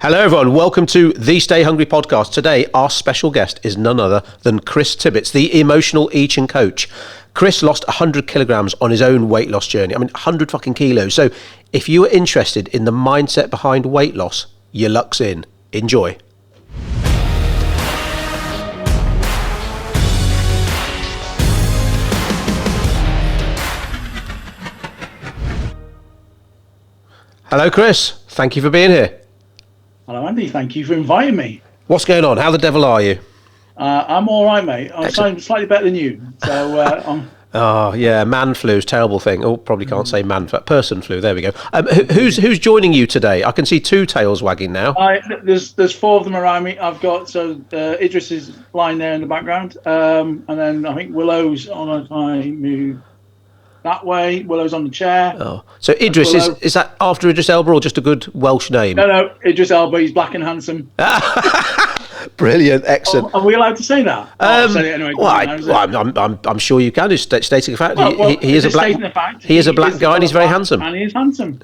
Hello everyone, welcome to the Stay Hungry podcast. Today our special guest is none other than Chris Tibbetts, the emotional eating coach. Chris lost 100 kilograms on his own weight loss journey. 100 fucking kilos. So if you are interested in the mindset behind weight loss, your luck's in. Enjoy. Hello Chris, thank you for being here. Hello, Andy. Thank you for inviting me. What's going on? How the devil are you? I'm all right, mate. I'm slightly better than you. So, Oh, yeah, man flu is a terrible thing. Oh, probably can't say man flu. Person flu, there we go. Who's joining you today? I can see two tails wagging now. There's four of them around me. I've got, Idris is lying there in the background. And then I think Willow's I move that way. Willow's on the chair. Oh, so Idris, is that after Idris Elba or just a good Welsh name? No, Idris Elba. He's black and handsome. Brilliant, excellent. Are we allowed to say that? I'll say it anyway. I'm sure you can. Just stating a fact. He is a black. He is a black guy, and he's very handsome. And he is handsome.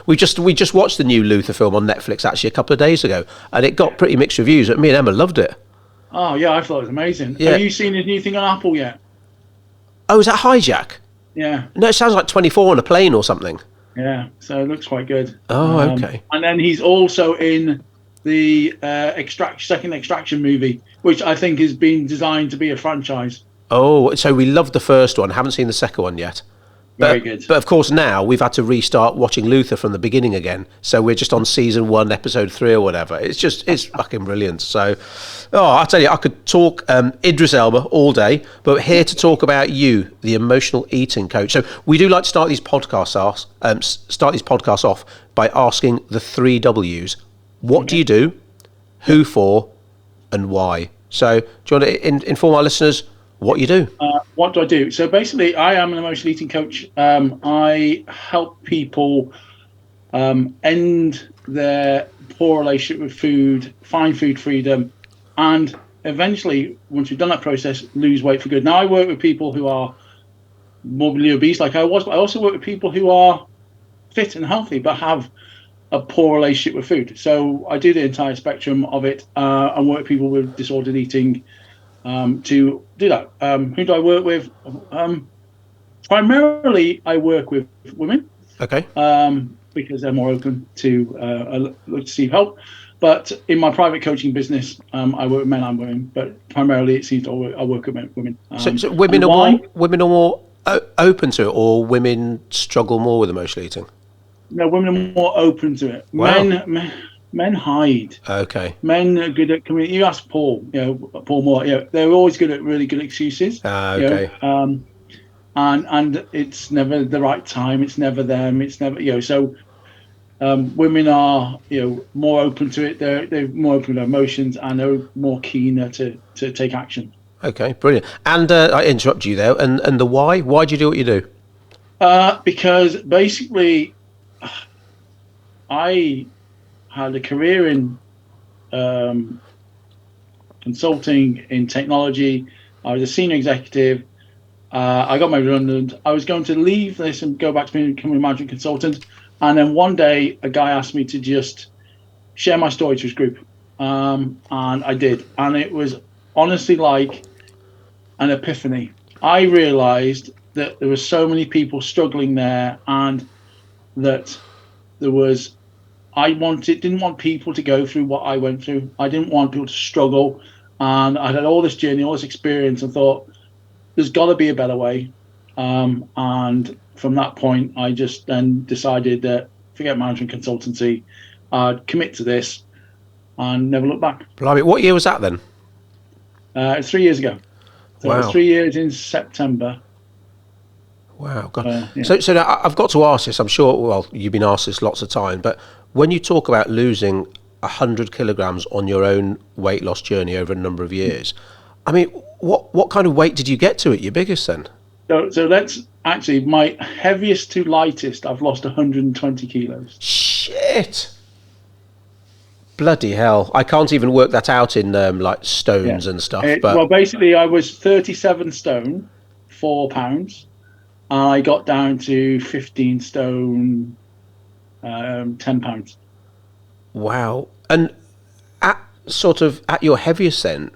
we just watched the new Luther film on Netflix actually a couple of days ago, and it got pretty mixed reviews. Me and Emma loved it. Oh yeah, I thought it was amazing. Yeah. Have you seen his new thing on Apple yet? Oh, is that Hijack? Yeah. No, it sounds like 24 on a plane or something. Yeah, so it looks quite good. Oh, okay. And then he's also in the second Extraction movie, which I think has been designed to be a franchise. Oh, so we loved the first one. Haven't seen the second one yet. Very good. But of course now we've had to restart watching Luther from the beginning again. So we're just on season 1, episode 3 or whatever. It's fucking brilliant. So, I tell you, I could talk Idris Elba all day, but we're here to talk about you, the emotional eating coach. So we do like to start these podcasts off by asking the 3 W's. What do you do? Who for? And why? So do you want to inform our listeners what you do? What do I do? So basically, I am an emotional eating coach. I help people end their poor relationship with food, find food freedom, and eventually, once we've done that process, lose weight for good. Now, I work with people who are morbidly obese, like I was, but I also work with people who are fit and healthy, but have a poor relationship with food. So I do the entire spectrum of it and work with people with disordered eating to do that. Who do I work with? Primarily, I work with women. Okay. Because they're more open to receive help. But in my private coaching business, I work with men and women. But primarily, it seems I work with women. So women are more open to it, or women struggle more with emotional eating? No, women are more open to it. Wow. Men hide. Okay. Men are good at community. You ask Paul, Paul Moore. They're always really good excuses. Okay. And it's never the right time. It's never them. It's never So women are more open to it. They're more open to emotions, and they're more keener to take action. Okay, brilliant. And I interrupt you there. And the why? Why do you do what you do? Because basically, I had a career in consulting, in technology. I was a senior executive. I got made redundant. I was going to leave this and go back to becoming a management consultant. And then one day, a guy asked me to just share my story to his group. And I did. And it was honestly like an epiphany. I realized that there were so many people struggling there, and that didn't want people to go through what I went through. I didn't want people to struggle. And I had all this journey, all this experience, and thought, there's got to be a better way. And from that point, I just then decided that forget management consultancy, I'd commit to this and never look back. Blimey, what year was that then? It's 3 years ago. So wow. It was 3 years in September. Wow. God. So now I've got to ask this. I'm sure, well, you've been asked this lots of time, but when you talk about losing 100 kilograms on your own weight loss journey over a number of years, what kind of weight did you get to at your biggest then? So that's actually my heaviest to lightest. I've lost 120 kilos. Shit. Bloody hell. I can't even work that out in like stones and stuff. Well, basically, I was 37 stone, 4 pounds. I got down to 15 stone, 10 pounds. Wow. And at your heaviest then,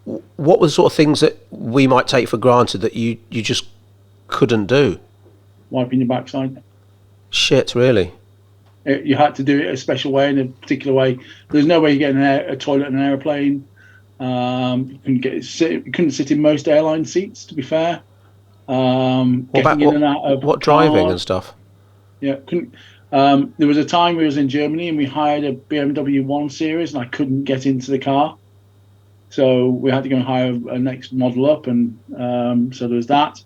what were the sort of things that we might take for granted that you just couldn't do? Wiping your backside. Shit, really? You had to do it a special way, in a particular way. There's no way you get a toilet in an airplane. You couldn't sit in most airline seats, to be fair. What driving and stuff? Yeah, couldn't. There was a time we was in Germany and we hired a BMW 1 Series and I couldn't get into the car. So we had to go and hire a next model up, and so there was that.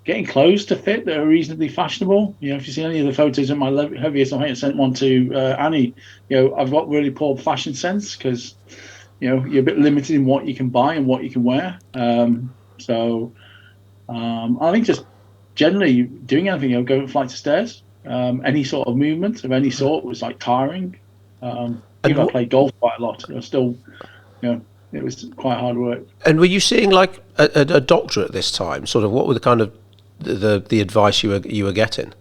Getting clothes to fit that are reasonably fashionable. If you see any of the photos of my heaviest, I sent one to Annie. I've got really poor fashion sense because, you're a bit limited in what you can buy and what you can wear. So I think just generally doing anything, going a flight of stairs, any sort of movement of any sort was like tiring. Even I played golf quite a lot. It was still, it was quite hard work. And were you seeing like a doctor at this time? Sort of, what were the kind of the advice you were getting,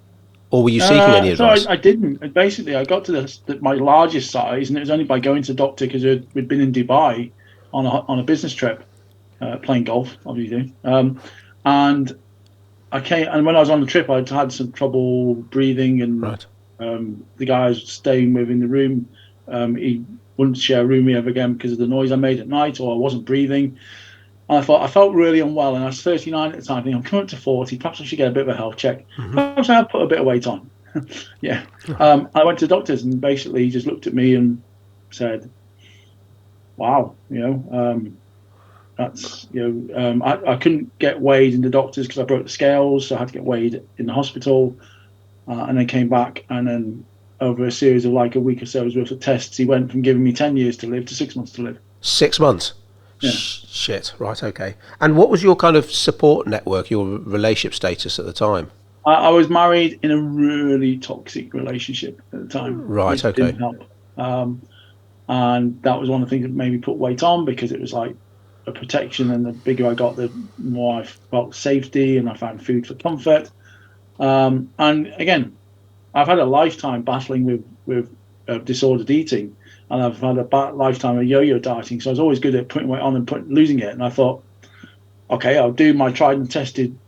or were you seeking any advice? So I didn't. Basically, I got to my largest size, and it was only by going to the doctor because we'd been in Dubai on a business trip, playing golf, obviously. And I came, and when I was on the trip, I'd had some trouble breathing, and right. The guy I was staying with in the room, he wouldn't share a room with me ever again because of the noise I made at night, or I wasn't breathing. And I felt really unwell, and I was 39 at the time. I'm coming up to 40. Perhaps I should get a bit of a health check. Perhaps I'll put a bit of weight on. Yeah. I went to the doctors, and basically he just looked at me and said, "Wow, that's I couldn't get weighed in the doctors because I broke the scales, so I had to get weighed in the hospital, and then came back, and then over a series of like a week or so's worth of tests, he went from giving me 10 years to live to 6 months to live. 6 months. Yeah. Shit. Right. Okay. And what was your kind of support network, your relationship status at the time? I was married in a really toxic relationship at the time. Right. Okay. Didn't help. And that was one of the things that made me put weight on, because it was like a protection, and the bigger I got, the more I felt safety, and I found food for comfort. And again, I've had a lifetime battling with disordered eating. And I've had a lifetime of yo-yo dieting, so I was always good at putting weight on and losing it. And I thought, okay, I'll do my tried and tested,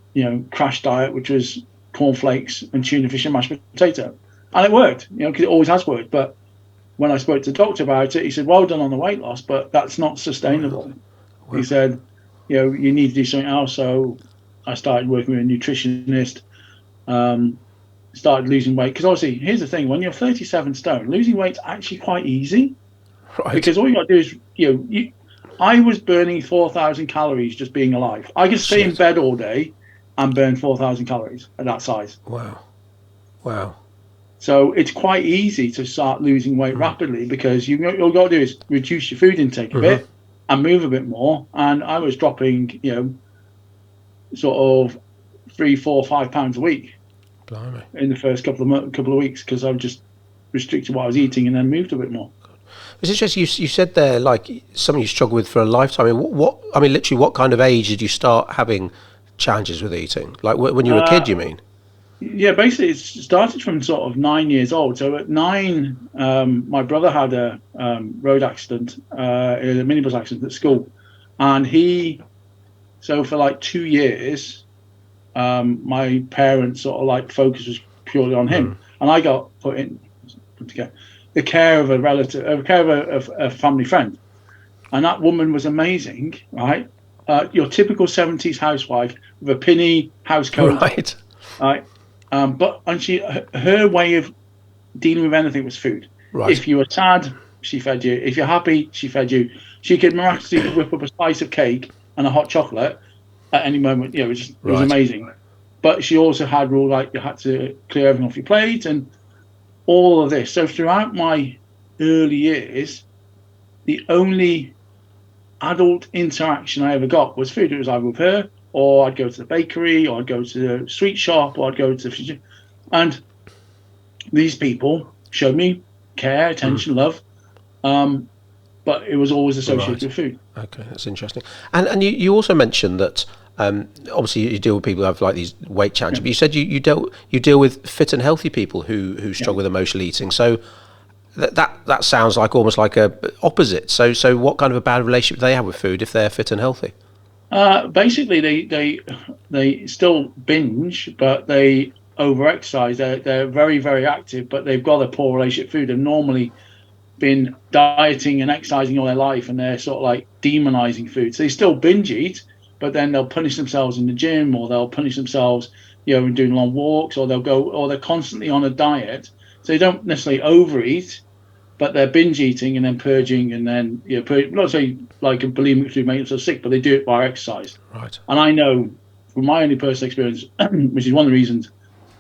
crash diet, which was cornflakes and tuna fish and mashed potato, and it worked, because it always has worked. But when I spoke to the doctor about it, he said, "Well done on the weight loss, but that's not sustainable." Wow. He said, "You need to do something else." So I started working with a nutritionist. Started losing weight, because obviously here's the thing: when you're 37 stone, losing weight's actually quite easy, right? Because all you got to do is I was burning 4,000 calories just being alive. I could stay in bed all day and burn 4,000 calories at that size. Wow. So it's quite easy to start losing weight rapidly, because all you got to do is reduce your food intake a bit and move a bit more. And I was dropping sort of 3, 4, 5 pounds a week. Blimey. In the first couple of weeks, because I just restricted what I was eating and then moved a bit more. It's interesting. You said there, like, something you struggled with for a lifetime. Literally, what kind of age did you start having challenges with eating? Like when you were a kid, you mean? Yeah, basically, it started from sort of 9 years old. So at 9, my brother had a road accident, a minibus accident at school, and so for like 2 years. My parents' sort of like focus was purely on him, and I got put in the care of a relative, of a family friend, and that woman was amazing, right? Your typical 70s housewife with a pinny house coat, right? But her way of dealing with anything was food. Right. If you were sad, she fed you. If you're happy, she fed you. She could miraculously whip up a slice of cake and a hot chocolate at any moment. It was amazing. But she also had rule like you had to clear everything off your plate and all of this. So throughout my early years, the only adult interaction I ever got was food. It was either with her, or I'd go to the bakery, or I'd go to the sweet shop, or I'd go to the... And these people showed me care, attention, love. But it was always associated with food. Okay, that's interesting. And you also mentioned that obviously you deal with people who have like these weight challenges, but you said you deal with fit and healthy people who struggle with emotional eating. So that sounds like almost like a opposite. So what kind of a bad relationship do they have with food if they're fit and healthy? Basically, they still binge, but they overexercise. They're very, very active, but they've got a poor relationship with food. They've normally been dieting and exercising all their life, and they're sort of like demonizing food. So they still binge eat, but then they'll punish themselves in the gym, or they'll punish themselves, in doing long walks, or they're constantly on a diet. So they don't necessarily overeat, but they're binge eating and then purging, and then not say like a bulimic food makes themselves sick, but they do it by exercise. Right. And I know from my only personal experience, which is one of the reasons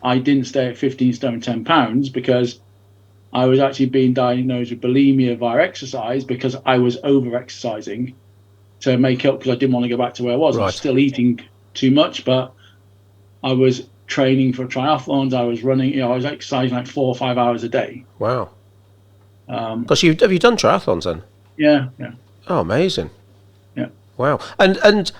I didn't stay at 15 stone 10 pounds, because I was actually being diagnosed with bulimia via exercise because I was over exercising to make up, because I didn't want to go back to where I was. Right. I was still eating too much, but I was training for triathlons. I was running, I was exercising like 4 or 5 hours a day. Wow. Because have you done triathlons then? Yeah. Oh, amazing. Yeah. Wow. And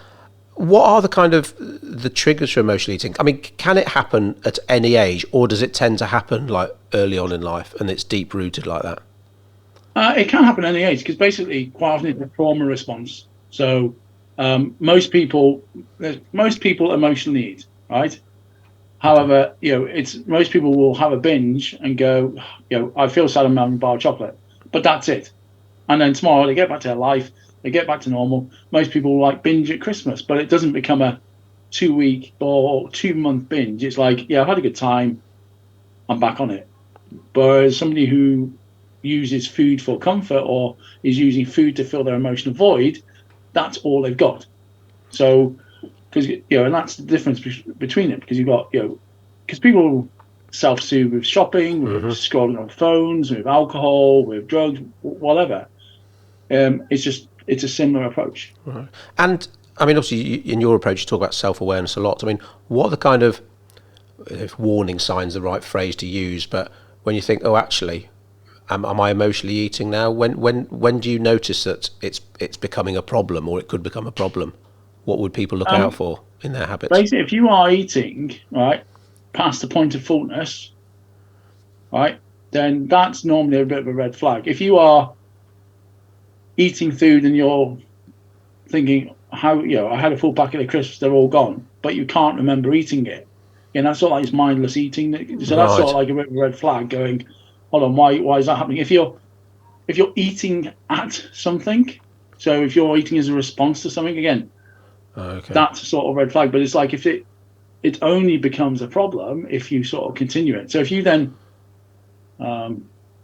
what are the kind of the triggers for emotional eating? I mean, can it happen at any age, or does it tend to happen like early on in life and it's deep rooted like that? It can happen at any age, because basically quite often it's a trauma response. So most people emotionally eat, right? However, it's most people will have a binge and go, I feel sad, I'm having a bar of chocolate, but that's it. And then tomorrow they get back to their life, they get back to normal. Most people will like binge at Christmas, but it doesn't become a 2-week or 2-month binge. It's like, I've had a good time, I'm back on it. But somebody who uses food for comfort, or is using food to fill their emotional void, that's all they've got. So, because and that's the difference between it, because you've got because people self-soothe with shopping, with scrolling on phones, with alcohol, with drugs, whatever. It's a similar approach. Right. And I mean, obviously, in your approach, you talk about self-awareness a lot. I mean, what are the kind of, if warning signs the right phrase to use, but when you think, oh, actually, am I emotionally eating now? When do you notice that it's becoming a problem, or it could become a problem? What would people look out for in their habits? Basically, if you are eating right past the point of fullness, right, then that's normally a bit of a red flag. If you are eating food and you're thinking, how I had a full packet of crisps, they're all gone, but you can't remember eating it, that's sort of like it's mindless eating. So that's sort of like a bit of a red flag. Going, hold on, why is that happening? If you're eating at something, so if you're eating as a response to something, again, that's a sort of red flag. But it's like if it only becomes a problem if you sort of continue it. So if you then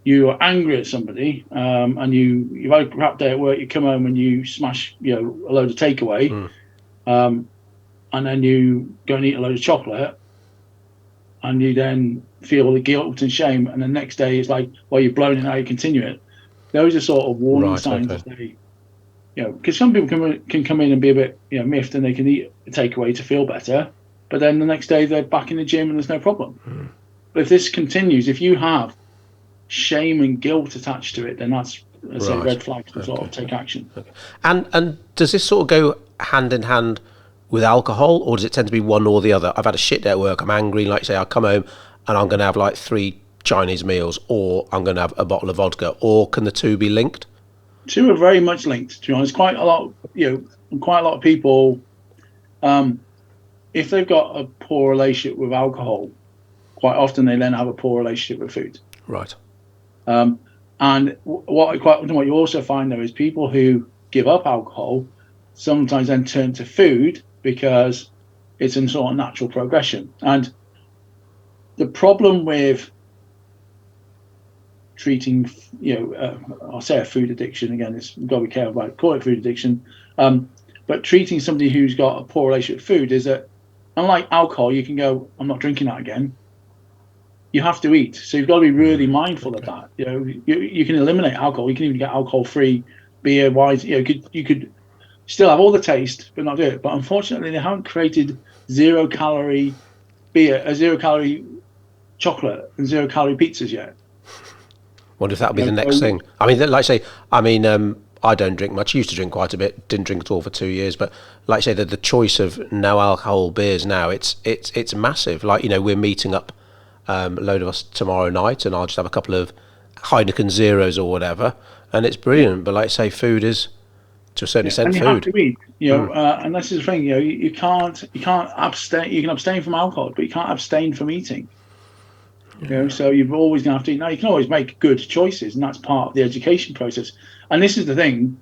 you are angry at somebody, and you've had a crap day at work, you come home and you smash a load of takeaway, and then you go and eat a load of chocolate, and you then feel the guilt and shame, and the next day it's like, well, you've blown it, now you continue it. Those are sort of warning signs that they, because some people can come in and be a bit miffed, and they can eat a takeaway to feel better, but then the next day they're back in the gym and there's no problem. But if this continues, if you have shame and guilt attached to it, then that's a red flag to sort of take action. And does this sort of go hand in hand with alcohol, or does it tend to be one or the other? I've had a shit day at work, I'm angry, like say I come home and I'm going to have like 3 Chinese meals, or I'm going to have a bottle of vodka, or can the two be linked? Two are very much linked, to be honest. Quite a lot of people, if they've got a poor relationship with alcohol, quite often they then have a poor relationship with food. Right. And what you also find though is people who give up alcohol sometimes then turn to food because it's in sort of natural progression. And the problem with treating, I'll say a food addiction again, you've got to be careful about it, call it food addiction, but treating somebody who's got a poor relationship with food is that, unlike alcohol, you can go, I'm not drinking that again. You have to eat, so you've got to be really mindful of that. You can eliminate alcohol. You can even get alcohol-free beer, wines. You could still have all the taste, but not do it. But unfortunately, they haven't created 0-calorie beer, 0-calorie chocolate, and 0-calorie pizzas yet. Wonder if that'll be the next thing. I mean, I don't drink much. Used to drink quite a bit. Didn't drink at all for 2 years. But like I say, the choice of no alcohol beers now, it's massive. Like we're meeting up. A load of us tomorrow night, and I'll just have a couple of Heineken Zeros or whatever, and it's brilliant. But like I say, food is to a certain extent and you have food. to eat, and this is the thing, you can't abstain. You can abstain from alcohol, but you can't abstain from eating. So you're always going to have to eat. Now you can always make good choices, and that's part of the education process. And this is the thing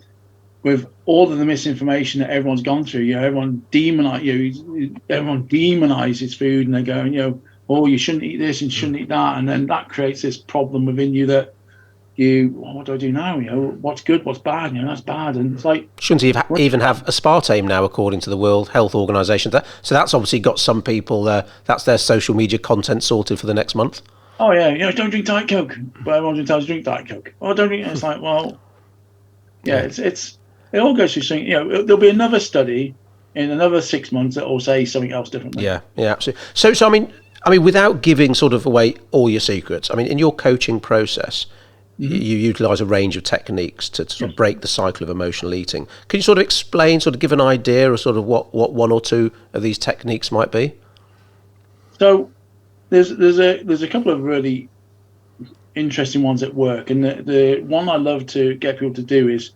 with all of the misinformation that everyone's gone through. Everyone demonizes food, and they're going, oh, you shouldn't eat this and you shouldn't eat that, and then that creates this problem within you that what do I do now? What's good, what's bad? That's bad, and it's like, shouldn't even have aspartame now, according to the World Health Organization. So that's obviously got some people. That's their social media content sorted for the next month. Oh yeah, don't drink Diet Coke, but everyone's tells you to drink Diet Coke. Oh, don't drink. It's like, well, it all goes through something. There'll be another study in another 6 months that will say something else differently. Yeah, absolutely. So I mean, without giving sort of away all your secrets, in your coaching process, you utilise a range of techniques to sort of break the cycle of emotional eating. Can you sort of explain, sort of give an idea of sort of what one or two of these techniques might be? So there's a couple of really interesting ones at work, and the one I love to get people to do is,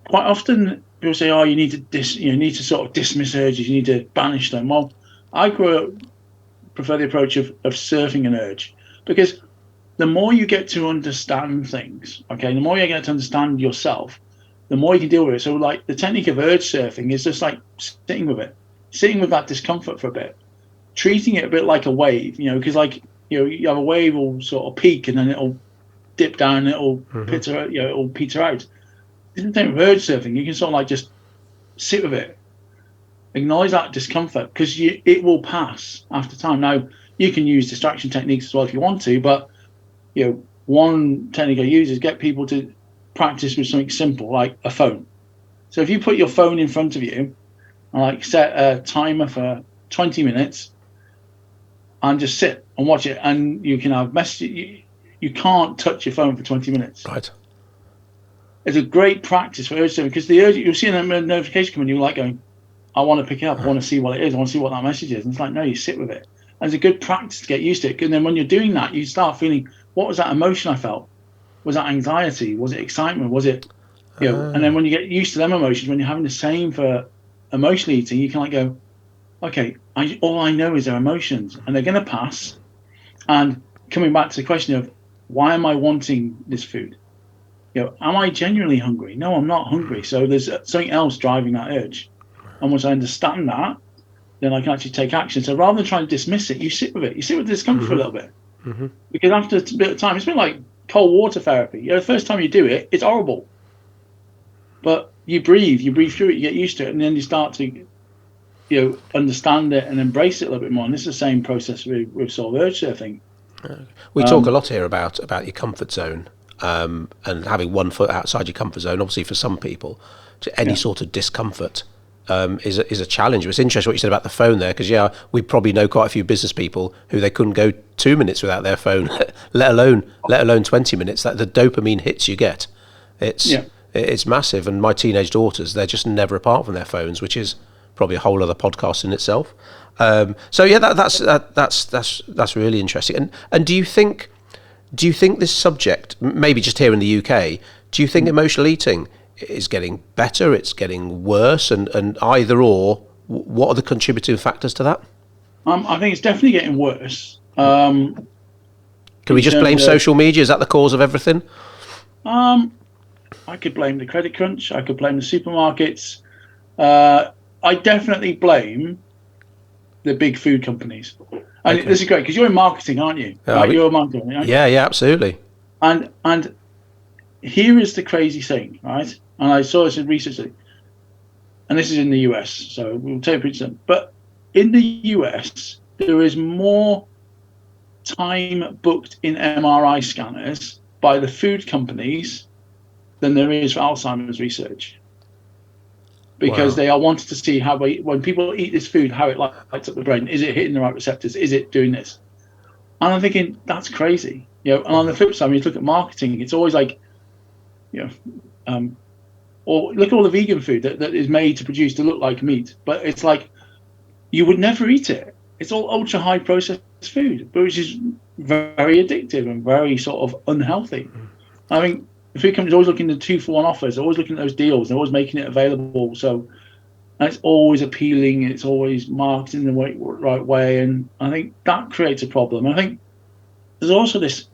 quite often people say, "Oh, you need to sort of dismiss urges, you need to banish them." Well, I prefer the approach of surfing an urge, because the more you get to understand things, the more you get to understand yourself, the more you can deal with it. So, like, the technique of urge surfing is just like sitting with that discomfort for a bit, treating it a bit like a wave, because you have a wave will sort of peak and then it'll dip down, and it'll peter out. Isn't it with urge surfing? You can sort of like just sit with it, acknowledge that discomfort, because it will pass after time. Now, you can use distraction techniques as well if you want to, but one technique I use is get people to practice with something simple like a phone. So if you put your phone in front of you and set a timer for 20 minutes and just sit and watch it, and you can have messages. You can't touch your phone for 20 minutes. Right. It's a great practice for urge surfing, because the urge, you'll see a notification come in, you're like going, I want to pick it up, I want to see what it is, I want to see what that message is. And it's like, no, you sit with it. And it's a good practice to get used to it. And then when you're doing that, you start feeling, what was that emotion I felt? Was that anxiety? Was it excitement? Was it, and then when you get used to them emotions, when you're having the same for emotional eating, you can go, okay, all I know is their emotions, and they're going to pass. And coming back to the question of, why am I wanting this food? Am I genuinely hungry? No, I'm not hungry. So there's something else driving that urge. And once I understand that, then I can actually take action. So rather than trying to dismiss it, you sit with it. You sit with the discomfort for a little bit. Mm-hmm. Because after a bit of time, it's been like cold water therapy. The first time you do it, it's horrible. But you breathe through it, you get used to it, and then you start to understand it and embrace it a little bit more. And this is the same process with sort of urge surfing. We talk a lot here about your comfort zone, and having one foot outside your comfort zone. Obviously, for some people, any sort of discomfort is a challenge. It's interesting what you said about the phone there, because we probably know quite a few business people who they couldn't go 2 minutes without their phone, let alone 20 minutes. That the dopamine hits you get, it's massive. And my teenage daughters, they're just never apart from their phones, which is probably a whole other podcast in itself. That's really interesting. And do you think this subject, maybe just here in the UK, do you think emotional eating is getting better, it's getting worse, and either or, what are the contributing factors to that? I think it's definitely getting worse. Can we just blame social media? Is that the cause of everything? I could blame the credit crunch. I could blame the supermarkets. I definitely blame the big food companies. And this is great, because you're in marketing, aren't you? You're a marketing, aren't you? Yeah, absolutely. And here is the crazy thing, right? And I saw this in research, and this is in the US, so we'll take it. But in the US, there is more time booked in MRI scanners by the food companies than there is for Alzheimer's research. Because they are wanting to see how, when people eat this food, how it lights up the brain. Is it hitting the right receptors? Is it doing this? And I'm thinking, that's crazy. And on the flip side, when you look at marketing, it's always like, or look at all the vegan food that is made to produce to look like meat. But it's like, you would never eat it. It's all ultra high processed food, but which is very addictive and very sort of unhealthy. I think the food company's always looking at 2-for-1 offers, they're always looking at those deals, they're always making it available. So and it's always appealing, it's always marketed in the right way, and I think that creates a problem. I think there's also this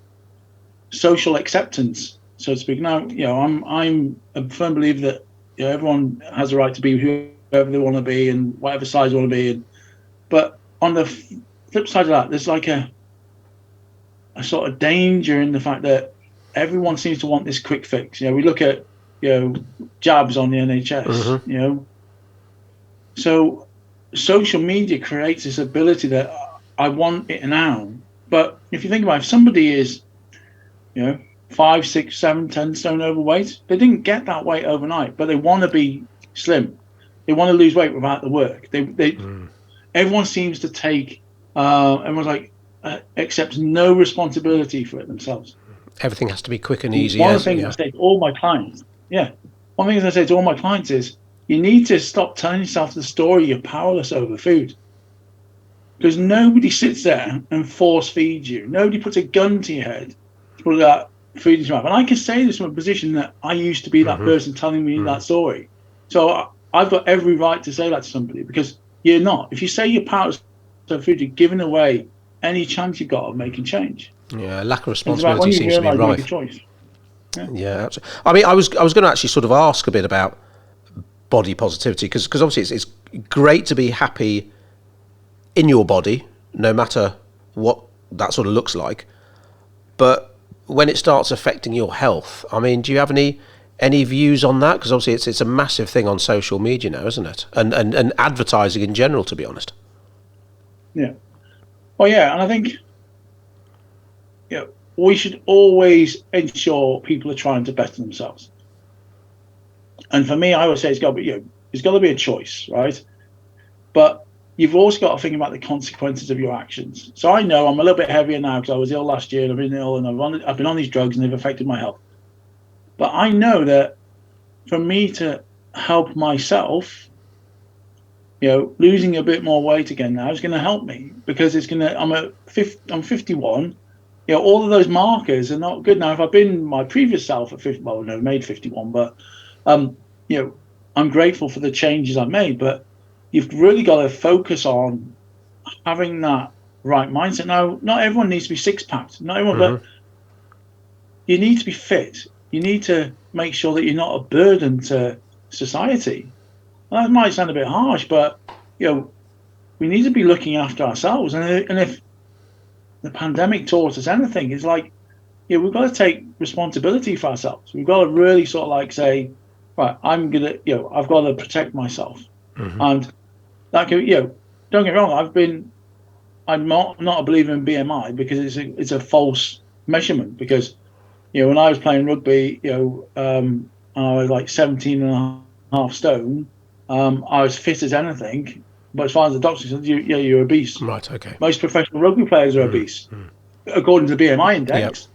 social acceptance, so to speak. Now, I'm a firm believer that everyone has a right to be whoever they want to be and whatever size they want to be. But on the flip side of that, there's like a sort of danger in the fact that everyone seems to want this quick fix. We look at jabs on the NHS. So social media creates this ability that I want it now. But if you think about it, if somebody is, 5, 6, 7, 10 stone overweight, they didn't get that weight overnight, but they want to be slim. They want to lose weight without the work. Everyone seems to take, accepts no responsibility for it themselves. Everything has to be quick and easy. One of the things I say to all my clients, is, you need to stop telling yourself the story you're powerless over food. Because nobody sits there and force feeds you. Nobody puts a gun to your head to put that food in your mouth. And I can say this from a position that I used to be that person telling me that story. So I've got every right to say that to somebody, because you're not. If you say you're powerless over food, you're giving away any chance you've got of making change. Yeah, lack of responsibility seems to be right. Make a choice. Yeah, absolutely. I mean, I was going to actually sort of ask a bit about body positivity, because obviously it's great to be happy in your body, no matter what that sort of looks like. But when it starts affecting your health, I mean, do you have any views on that? Because obviously it's a massive thing on social media now, isn't it? And advertising in general, to be honest. Yeah. Well, yeah, and I think we should always ensure people are trying to better themselves. And for me, I would say it's got to be a choice, right? But you've also got to think about the consequences of your actions. So I know I'm a little bit heavier now because I was ill last year, and I've been ill, and I've been on these drugs, and they've affected my health. But I know that for me to help myself, losing a bit more weight again now is going to help me, because it's going to. I'm 51. All of those markers are not good now. If I've been my previous self at 50, made 51, but I'm grateful for the changes I've made. But you've really got to focus on having that right mindset. Now, not everyone needs to be six-packed. Not everyone, but you need to be fit. You need to make sure that you're not a burden to society. And that might sound a bit harsh, but we need to be looking after ourselves. And if the pandemic taught us anything, it's like, we've got to take responsibility for ourselves. We've got to really sort of like say, right, I've got to protect myself. And that can, don't get me wrong, I'm not a believer in BMI, because it's a false measurement. Because when I was playing rugby, I was like 17 and a half stone. I was fit as anything, but as far as the doctor said, you're obese. Right. Okay. Most professional rugby players are obese, according to the BMI index.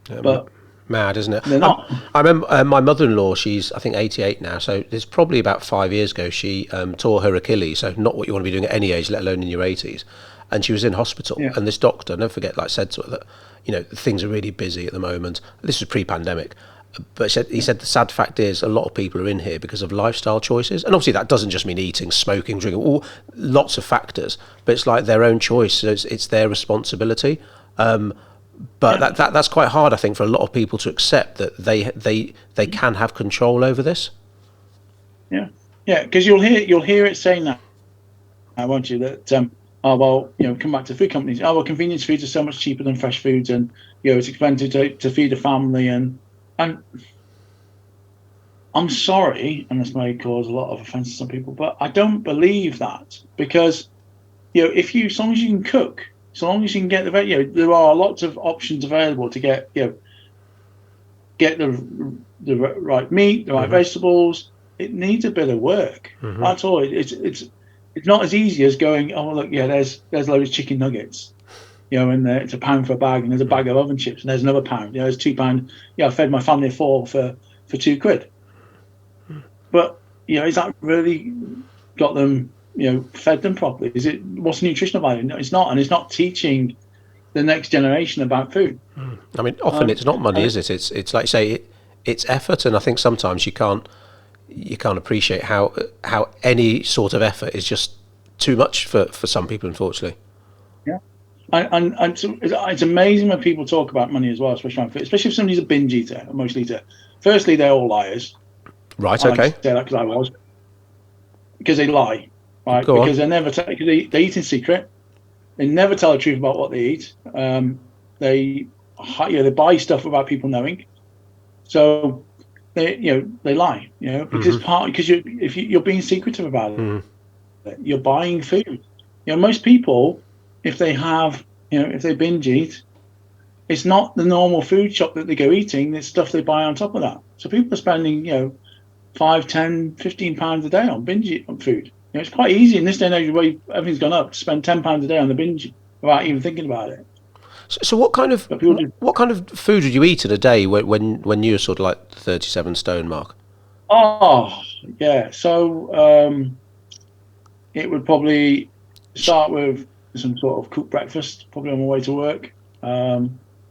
Yep. But mad, isn't it? They're not. I remember my mother-in-law, she's I think 88 now, so it's probably about 5 years ago she tore her Achilles, so not what you want to be doing at any age, let alone in your 80s. And she was in hospital, and this doctor, never forget, said to her that things are really busy at the moment. This was pre-pandemic, but he said the sad fact is a lot of people are in here because of lifestyle choices, and obviously that doesn't just mean eating, smoking, drinking, all lots of factors, but it's like their own choice, so it's their responsibility. But that's quite hard, I think, for a lot of people to accept that they can have control over this. Yeah, because you'll hear it saying that, won't you? That come back to food companies. Convenience foods are so much cheaper than fresh foods, and it's expensive to feed a family, and I'm sorry, and this may cause a lot of offence to some people, but I don't believe that, because as long as you can cook. So long as you can get there are lots of options available to get the right meat, the right vegetables. It needs a bit of work. That's all. It's not as easy as going, there's loads of chicken nuggets, and it's £1 for a bag, and there's a bag of oven chips, and there's another £1. There's £2. I fed my family of 4 for £2. But is that really got them fed them properly? What's nutritional value? No, it's not, and it's not teaching the next generation about food. I mean, often it's not money, is it? It's like you say, it's effort, and I think sometimes you can't appreciate how any sort of effort is just too much for some people, unfortunately. Yeah, and so it's amazing when people talk about money as well, especially around food, especially if somebody's a binge eater, a emotional eater. Firstly, they're all liars. Right. I like to Okay. say that because I was, because they lie, right? Go on. Because they eat in secret. They never tell the truth about what they eat. They buy stuff without people knowing. So they lie. Because it's because you're being secretive about it. You're buying food. Most people, if they have if they binge eat, it's not the normal food shop that they go eating. It's stuff they buy on top of that. So people are spending 5, 10, 15 pounds a day on binge on food. It's quite easy in this day and age where everything's gone up to spend £10 a day on the binge without even thinking about it. So what kind of food would you eat in a day when you're sort of like the 37 stone mark? Oh yeah, so it would probably start with some sort of cooked breakfast, probably on my way to work.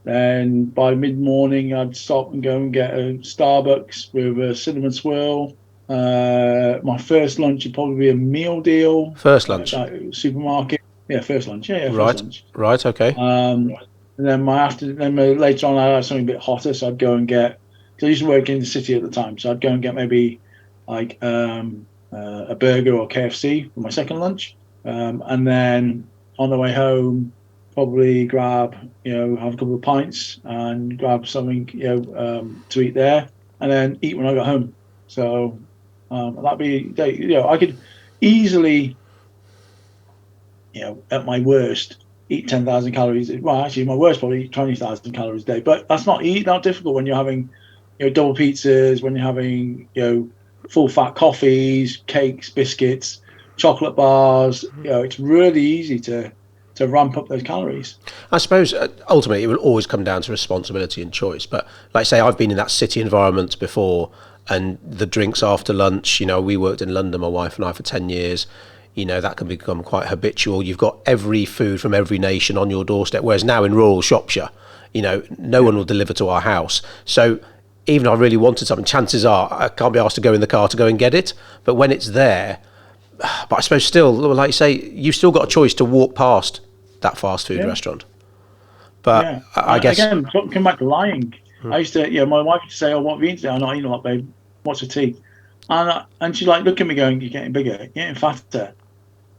Then by mid-morning, I'd stop and go and get a Starbucks with a cinnamon swirl. My first lunch would probably be a meal deal. First lunch? Supermarket. Yeah, first lunch. Yeah, right. First lunch. Right, okay. And then later on, I had something a bit hotter, so I'd go and get, because I used to work in the city at the time, so I'd go and get maybe like a burger or KFC for my second lunch. And then on the way home, probably grab, have a couple of pints and grab something, to eat there, and then eat when I got home. So that'd be, I could easily, at my worst, eat 10,000 calories. Well, actually, my worst probably 20,000 calories a day. But that's not difficult when you're having, double pizzas, when you're having, full fat coffees, cakes, biscuits, chocolate bars. It's really easy to ramp up those calories. I suppose ultimately it will always come down to responsibility and choice. But like I say, I've been in that city environment before, and the drinks after lunch. We worked in London, my wife and I, for 10 years. That can become quite habitual. You've got every food from every nation on your doorstep. Whereas now in rural Shropshire, no one will deliver to our house. So even if I really wanted something, chances are I can't be asked to go in the car to go and get it. But when it's there, but I suppose still, like you say, you've still got a choice to walk past that fast food restaurant. But I guess again, come back to lying. I used to, my wife used to say, "Oh, what have you eaten today?" "I'm not eating a lot, babe. What's for tea?" And she'd like look at me going, "You're getting bigger, you're getting fatter.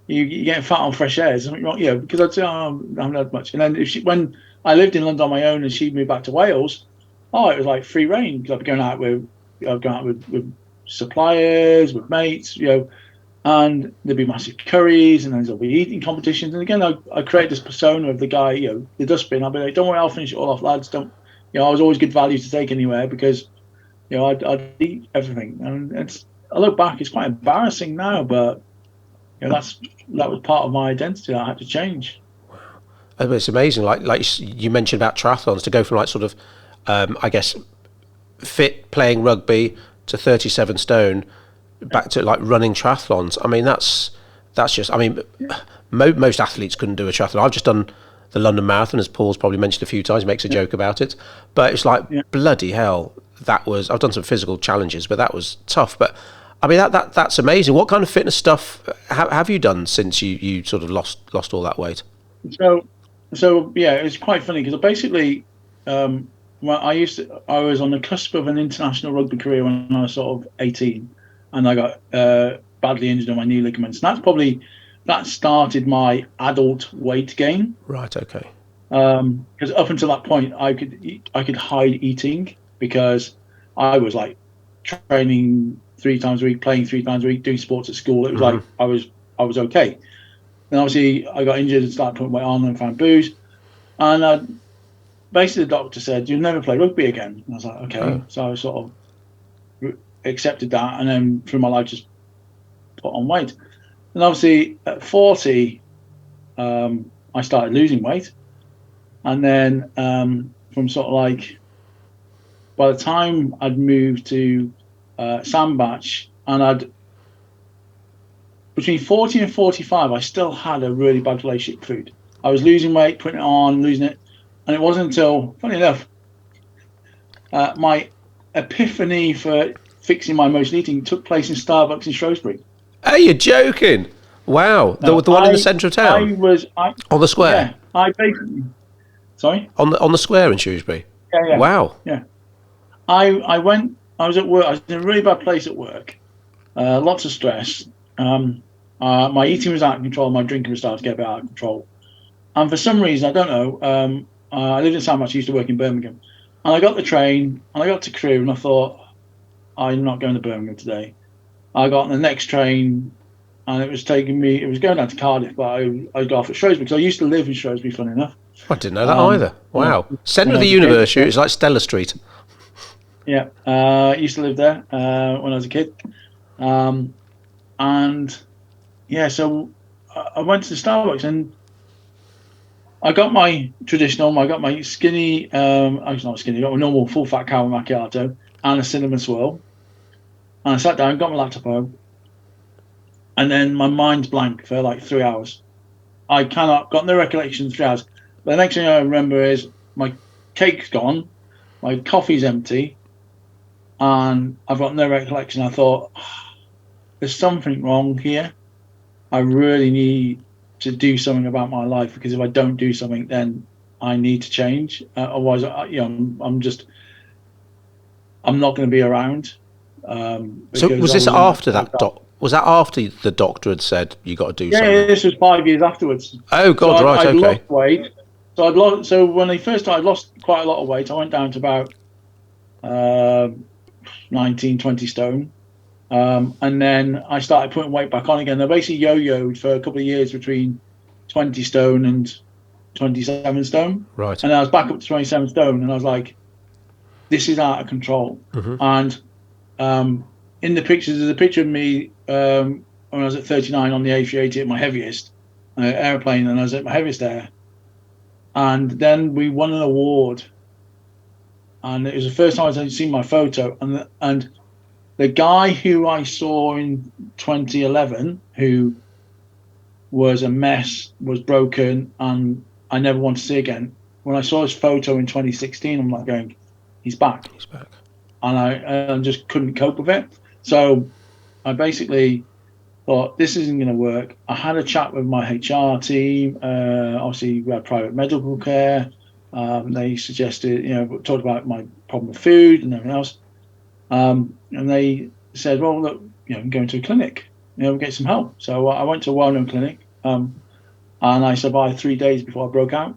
You're getting fat on fresh air. Is something wrong?" Because I'd say, "Oh, I haven't had much." And then when I lived in London on my own and she moved back to Wales, it was like free reign, because I'd be going out with suppliers, with mates, and there'd be massive curries, and then there'll be eating competitions. And again, I create this persona of the guy, the dustbin. I'll be like, "Don't worry, I'll finish it all off, lads. Don't." I was always good value to take anywhere, because I'd eat everything. And I look back, it's quite embarrassing now, but that was part of my identity that I had to change. it's amazing. Like you mentioned about triathlons, to go from like sort of, I guess, fit playing rugby to 37 stone, back to like running triathlons. I mean, that's just. I mean, most athletes couldn't do a triathlon. I've just done the London Marathon, as Paul's probably mentioned a few times. He makes a joke about it, but it's like bloody hell. I've done some physical challenges, but that was tough. But I mean, that's amazing. What kind of fitness stuff have you done since you sort of lost all that weight? So yeah, it's quite funny, because basically, I was on the cusp of an international rugby career when I was sort of 18, and I got badly injured on my knee ligaments. And that started my adult weight gain. Right. Okay. Because up until that point, I could hide eating, because I was like training 3 times a week, playing 3 times a week, doing sports at school. It was like I was okay. Then obviously I got injured and started putting weight on and found booze. And basically the doctor said, "You'll never play rugby again." And I was like, okay. Oh. So I sort of accepted that, and then through my life just put on weight. And obviously at 40, I started losing weight. And then from sort of like, by the time I'd moved to Sandbach, and between 40 and 45, I still had a really bad relationship with food. I was losing weight, putting it on, losing it. And it wasn't until, funny enough, my epiphany for fixing my emotional eating took place in Starbucks in Shrewsbury. Are you joking? Wow. No, the one in the centre of town? On the square? Yeah, I basically... Sorry? On the square in Shrewsbury? Yeah. Wow. Yeah. I was at work. I was in a really bad place at work. Lots of stress. My eating was out of control. My drinking was starting to get a bit out of control. And for some reason, I don't know, I lived in Sandwich. I used to work in Birmingham. And I got the train, and I got to Crewe, and I thought, I'm not going to Birmingham today. I got on the next train, and it was going down to Cardiff, but I got off at Shrewsbury, because I used to live in Shrewsbury, funny enough. I didn't know that either. Wow. Centre of the universe, it's like Stella Street. Yeah, I used to live there when I was a kid. And, yeah, so I went to the Starbucks, and I got my traditional, I got my skinny, I was not skinny, I got my normal full-fat caramel macchiato and a cinnamon swirl. And I sat down, got my laptop home, and then my mind's blank for like 3 hours. I got no recollection of 3 hours. The next thing I remember is my cake's gone, my coffee's empty, and I've got no recollection. I thought, there's something wrong here. I really need to do something about my life, because if I don't do something, then I need to change. Otherwise, I'm not going to be around. So was this after that? Was that after the doctor had said you got to do something? Yeah, this was 5 years afterwards. Oh God, so right, I'd okay. Lost weight. So when they first started, I lost quite a lot of weight. I went down to about 19, 20 stone. And then I started putting weight back on again. I basically yo-yoed for a couple of years between 20 stone and 27 stone. Right. And I was back up to 27 stone, and I was like, this is out of control. Mm-hmm. And in the pictures, there's a picture of me when I was at 39 on the A380 at my heaviest airplane, and I was at my heaviest there. And then we won an award. And it was the first time I'd seen my photo. And the guy who I saw in 2011, who was a mess, was broken, and I never want to see again. When I saw his photo in 2016, I'm like going, he's back. He's back. And I just couldn't cope with it. So I basically thought, this isn't going to work. I had a chat with my HR team. Obviously, we had private medical care. They suggested, talked about my problem with food and everything else. And they said, well, look, go into a clinic, get some help. So I went to a well-known clinic, and I survived 3 days before I broke out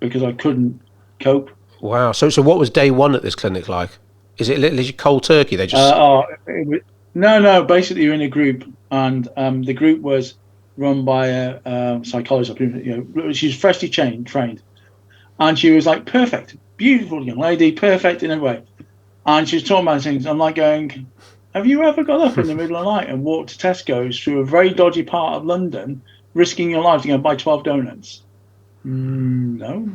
because I couldn't cope. Wow. So what was day one at this clinic like? Is it literally cold turkey? They just No. Basically, you're in a group, and the group was run by a psychologist. She was freshly trained, and she was like perfect, beautiful young lady, perfect in every way. And she was talking about things. I'm like going, have you ever got up in the middle of the night and walked to Tesco's through a very dodgy part of London, risking your life to go and buy 12 donuts? No.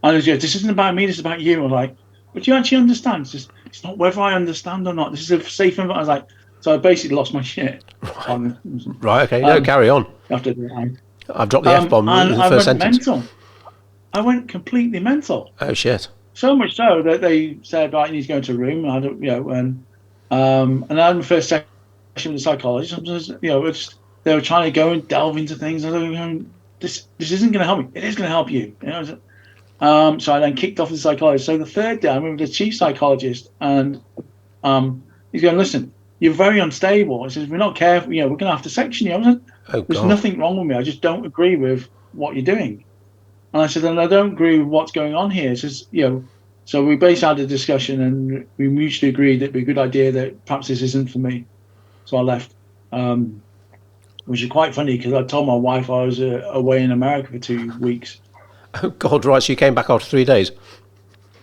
And was, this isn't about me, this is about you. I was like, but you actually understand? It's not whether I understand or not. This is a safe environment. I was like, so I basically lost my shit. Right, okay. No, carry on. After that. I've dropped the F-bomb in the first sentence. Mental. I went completely mental. Oh, shit. So much so that they said, right, you need to go into a room. And I had my first session with the psychologist. They were trying to go and delve into things. I was going, this isn't going to help me. It is going to help you. So I then kicked off the psychologist. So the third day, I went with the chief psychologist, and he's going, listen, you're very unstable. He says, if we're not careful, we're going to have to section you. I was like, there's nothing wrong with me. I just don't agree with what you're doing. And I said, and I don't agree with what's going on here. He says, so we basically had a discussion, and we mutually agreed that it'd be a good idea that perhaps this isn't for me. So I left, which is quite funny because I told my wife I was away in America for 2 weeks. Oh, God, right. So you came back after 3 days?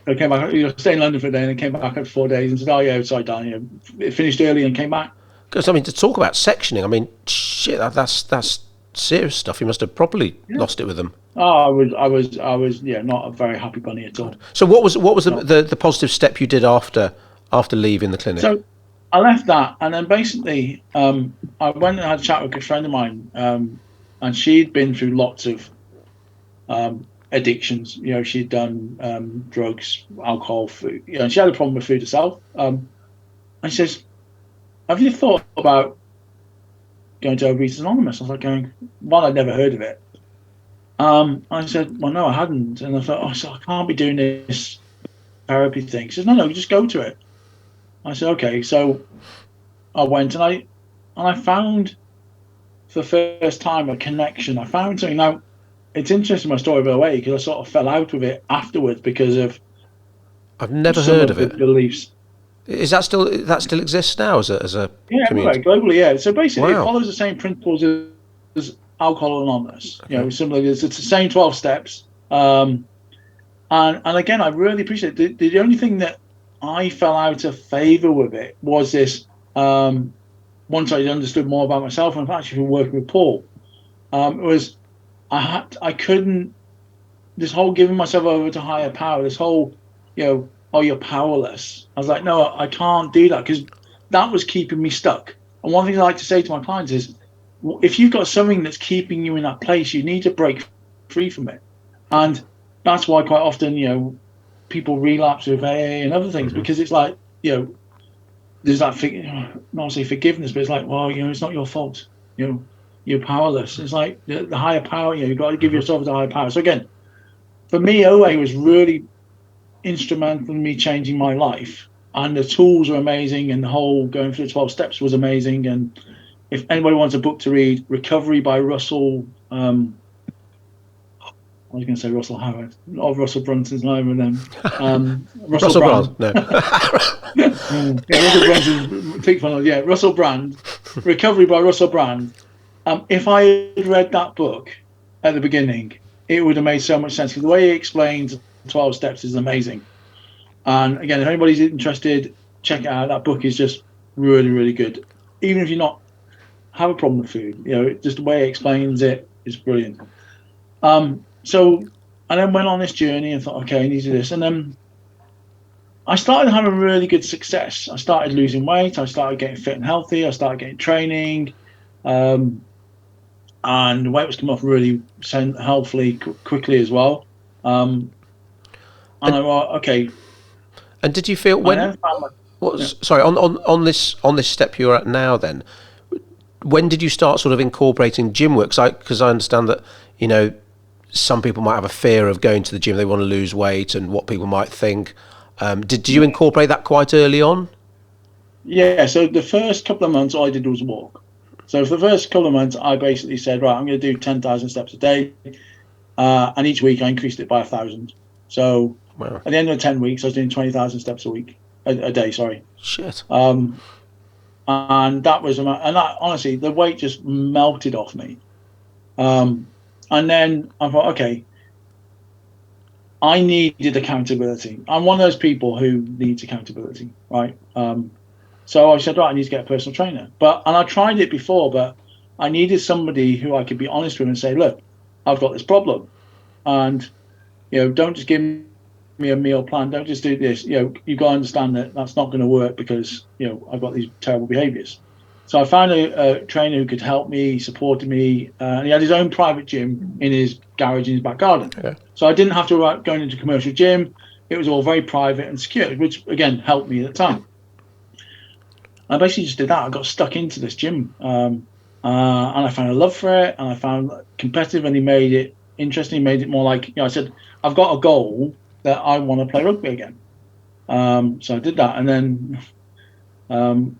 I came back, stayed in London for a day, and then came back after 4 days and said, oh, yeah, sorry, darling, it finished early and came back. Because, to talk about sectioning, shit, that's serious stuff. You must have properly lost it with them. Oh, I was, not a very happy bunny at all. So what was the positive step you did after leaving the clinic? I left that, and then basically, I went and had a chat with a good friend of mine, and she'd been through lots of addictions. She'd done drugs, alcohol, food. And she had a problem with food herself. And she says, "Have you thought about going to Overeaters Anonymous?" I was like, going, one, I'd never heard of it. I said, "Well, no, I hadn't." And I thought, "Oh, so I can't be doing this therapy thing." She says, "No, just go to it." I said, "Okay." So I went, and I found for the first time a connection. I found something. Now, it's interesting, my story, by the way, because I sort of fell out with it afterwards because of I've never some heard of of the it. beliefs. Is that still exists now as a Yeah, community? everywhere, globally, yeah. So basically, it Wow. follows the same principles as Alcohol Anonymous. Okay. Similarly, it's the same 12 steps. And again, I really appreciate it. The only thing that I fell out of favor with it was this. Once I understood more about myself, and actually from working with Paul, it was I couldn't, this whole giving myself over to higher power, this whole, oh, you're powerless. I was like, no, I can't do that, because that was keeping me stuck. And one thing I like to say to my clients is, if you've got something that's keeping you in that place, you need to break free from it. And that's why quite often, people relapse with AA and other things, because it's like, there's that, not say forgiveness, but it's like, well, it's not your fault. You're powerless. It's like the higher power, you've got to give yourself the higher power. So again, for me, OA was really instrumental in me changing my life. And the tools were amazing, and the whole going through the 12 steps was amazing. And if anybody wants a book to read, Recovery by Russell, I was going to say Russell Howard, not Russell Brunson's name, and then Russell Brand. No. Russell Brunson's Russell Brand, Recovery by Russell Brand. If I had read that book at the beginning, it would have made so much sense, because the way he explains 12 steps is amazing. And again, if anybody's interested, check it out. That book is just really, really good. Even if you're not have a problem with food, just the way he explains it is brilliant. So I then went on this journey and thought, okay, I need to do this. And then I started having really good success. I started losing weight. I started getting fit and healthy. I started getting training. And the weight was coming off really helpfully, quickly as well. And I thought, okay. And did you feel sorry, on this step you're at now then, when did you start sort of incorporating gym work? Because I understand that, some people might have a fear of going to the gym. They want to lose weight and what people might think. Did you incorporate that quite early on? Yeah, so the first couple of months all I did was walk. So for the first couple of months, I basically said, right, I'm going to do 10,000 steps a day. And each week I increased it by 1,000. So at the end of the 10 weeks, I was doing 20,000 steps a day, sorry. Shit. And that was, honestly, the weight just melted off me. And then I thought, okay, I needed accountability. I'm one of those people who needs accountability, right? So I said, right, I need to get a personal trainer. And I tried it before, but I needed somebody who I could be honest with and say, look, I've got this problem. And, don't just give me a meal plan. Don't just do this. You've got to understand that that's not going to work, because, I've got these terrible behaviors. So I found a trainer who could help me, supported me. And he had his own private gym in his garage in his back garden. Okay. So I didn't have to go into a commercial gym. It was all very private and secure, which, again, helped me at the time. I basically just did that. I got stuck into this gym. And I found a love for it. And I found it competitive, and he made it interesting. He made it more like, I said, I've got a goal that I want to play rugby again. So I did that. And then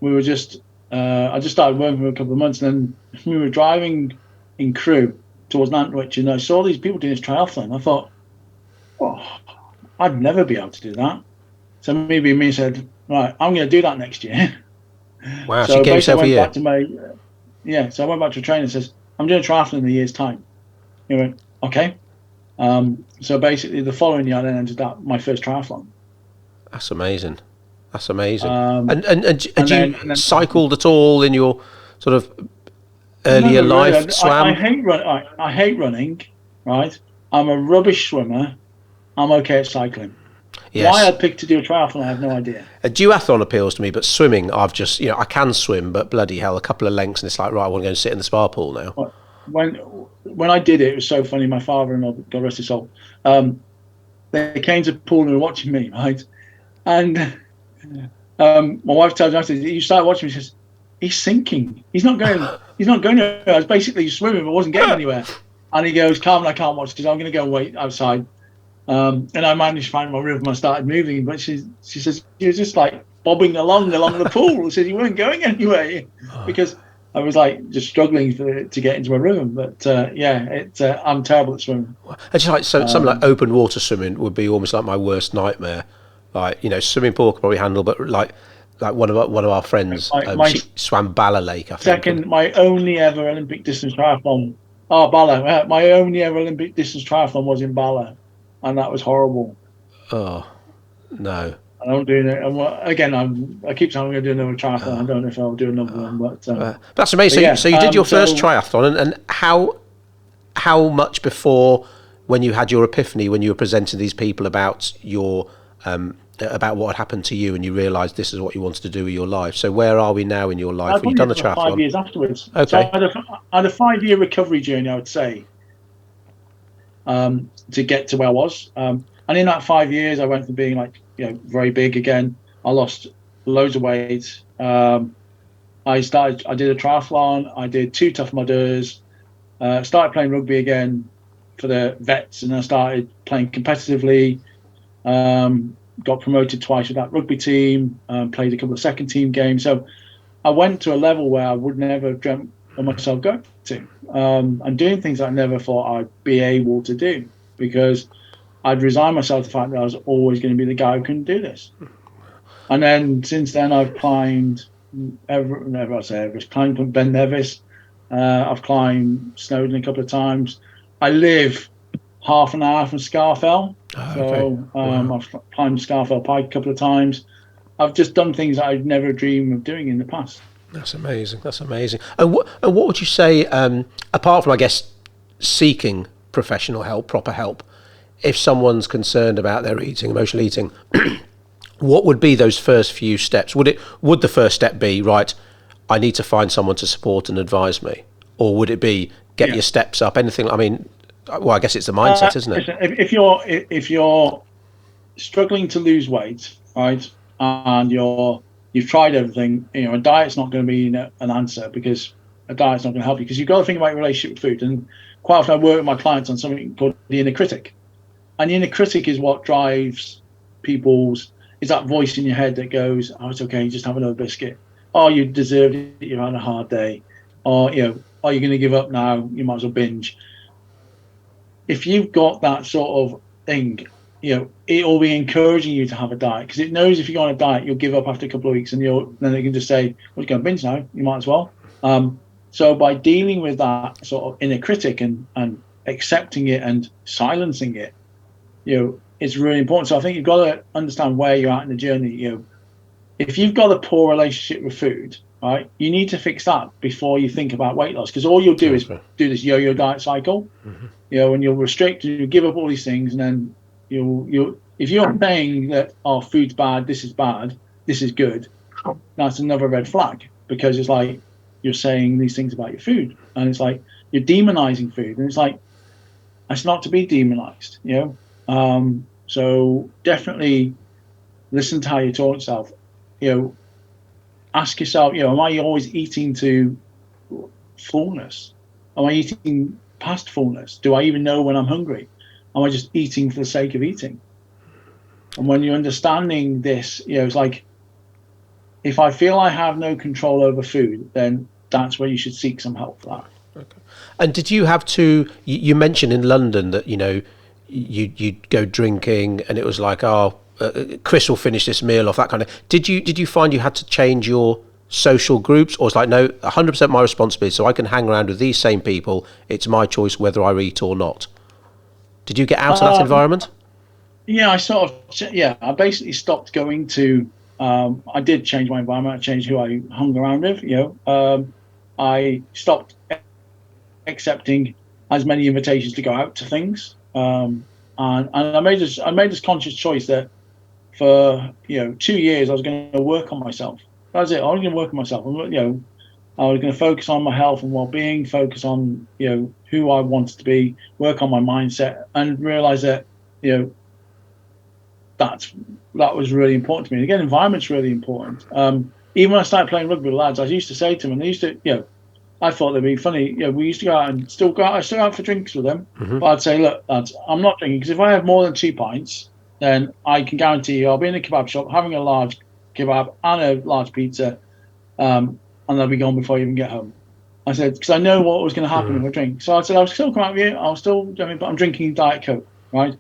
we were just... I just started working for a couple of months, and then we were driving in Crewe towards Nantwich, and I saw these people doing this triathlon. I thought, I'd never be able to do that. So maybe me said, right, I'm going to do that next year. Wow, so you gave yourself a year. So I went back to a trainer and says, I'm doing a triathlon in a year's time. He went, okay. So basically the following year I then entered my first triathlon. That's amazing. That's amazing. And you cycled at all in your sort of earlier life? Really. Swam? I hate running, right? I'm a rubbish swimmer. I'm okay at cycling. Yes. Why I picked to do a triathlon, I have no idea. A duathlon appeals to me, but swimming, I've just, I can swim, but bloody hell, a couple of lengths and it's like, right, I want to go and sit in the spa pool now. When I did it, it was so funny. My father-in-law, God rest his soul, they came to the pool and were watching me, right? And my wife tells me, I said, you started watching me, she says, he's sinking. He's not going anywhere. I was basically swimming, but wasn't getting anywhere. And he goes, Carmen, I can't watch because I'm going to go and wait outside. And I managed to find my rhythm. I started moving, but she says, you were just like bobbing along the pool. She says, you weren't going anywhere because I was like just struggling to get into my rhythm. But I'm terrible at swimming. It's just like something like open water swimming would be almost like my worst nightmare. Like, swimming pool I could probably handle, but like one of our friends, she swam Bala Lake, I think. My only ever Olympic distance triathlon. Oh, Bala. My only ever Olympic distance triathlon was in Bala, and that was horrible. Oh, no. And I'm doing it. Again, I keep saying I'm going to do another triathlon. I don't know if I'll do another one, but that's amazing. So you did your first triathlon, and how much before when you had your epiphany, when you were presenting these people about your about what had happened to you, and you realised this is what you wanted to do with your life. So where are we now in your life? You've done the triathlon. 5 years afterwards. Okay. So I had a 5-year recovery journey, I would say, to get to where I was. And in that 5 years, I went from being very big again. I lost loads of weight. I did a triathlon. I did 2 Tough Mudders. Started playing rugby again for the vets, and I started playing competitively. Got promoted twice with that rugby team. Played a couple of second team games. So I went to a level where I would never have dreamt of myself going to. And doing things I never thought I'd be able to do, because I'd resigned myself to the fact that I was always going to be the guy who couldn't do this. And then since then, I've climbed Everest, climbed Ben Nevis. I've climbed Snowdon a couple of times. I live half an hour from Scafell. I've climbed Scafell Pike a couple of times. I've just done things that I'd never dreamed of doing in the past. That's amazing. And what would you say, apart from, I guess, seeking professional help, proper help, if someone's concerned about their eating, emotional eating, what would be those first few steps? Would the first step be, right, I need to find someone to support and advise me? Or would it be get your steps up? Anything? I mean, well, I guess it's the mindset, isn't it? If you're struggling to lose weight, right, and you've tried everything, a diet's not going to be an answer, because a diet's not going to help you, because you've got to think about your relationship with food. And quite often I work with my clients on something called the inner critic. And the inner critic is what drives is that voice in your head that goes, oh, it's okay, just have another biscuit. Oh, you deserved it, you've had a hard day. Or, are you going to give up now? You might as well binge. If you've got that sort of thing, it will be encouraging you to have a diet, because it knows if you go on a diet, you'll give up after a couple of weeks, and then it can just say, well, you're going to binge now, you might as well. So by dealing with that sort of inner critic and accepting it and silencing it, it's really important. So I think you've got to understand where you're at in the journey. If you've got a poor relationship with food, right, you need to fix that before you think about weight loss, because all you'll do is do this yo-yo diet cycle. And you'll restrict, you give up all these things, and then if you're saying that, oh, food's bad, this is good, that's another red flag, because it's like you're saying these things about your food, and it's like you're demonizing food, and it's like that's not to be demonized. So definitely listen to how you talk to yourself. Ask yourself, am I always eating to fullness? Am I eating past fullness? Do I even know when I'm hungry? Am I just eating for the sake of eating? And when you're understanding this, it's like, if I feel I have no control over food, then that's where you should seek some help for that. Okay. And did you have to, you mentioned in London that, you'd go drinking, and it was like, Chris will finish this meal off, that kind of. Did you find you had to change your social groups, or it's like, no, 100% my responsibility, so I can hang around with these same people, it's my choice whether I eat or not? Did you get out of that environment? Yeah, I basically stopped going to, I did change my environment. I changed who I hung around with. I stopped accepting as many invitations to go out to things. And I made this conscious choice that for 2 years, I was going to work on myself. That's it. I was going to work on myself. I was going to focus on my health and well-being, focus on who I wanted to be, work on my mindset, and realize that that was really important to me. And again, environment's really important. Even when I started playing rugby with lads, I used to say to them, and they used to, I thought they'd be funny. We used to go out and still go out. I still go out for drinks with them, but I'd say, look, lads, I'm not drinking, because if I have more than 2 pints, then I can guarantee you I'll be in a kebab shop having a large kebab and a large pizza, and they'll be gone before you even get home. I said, because I know what was going to happen if I drink. So I said, I'll still come out with you. But I'm drinking Diet Coke, right?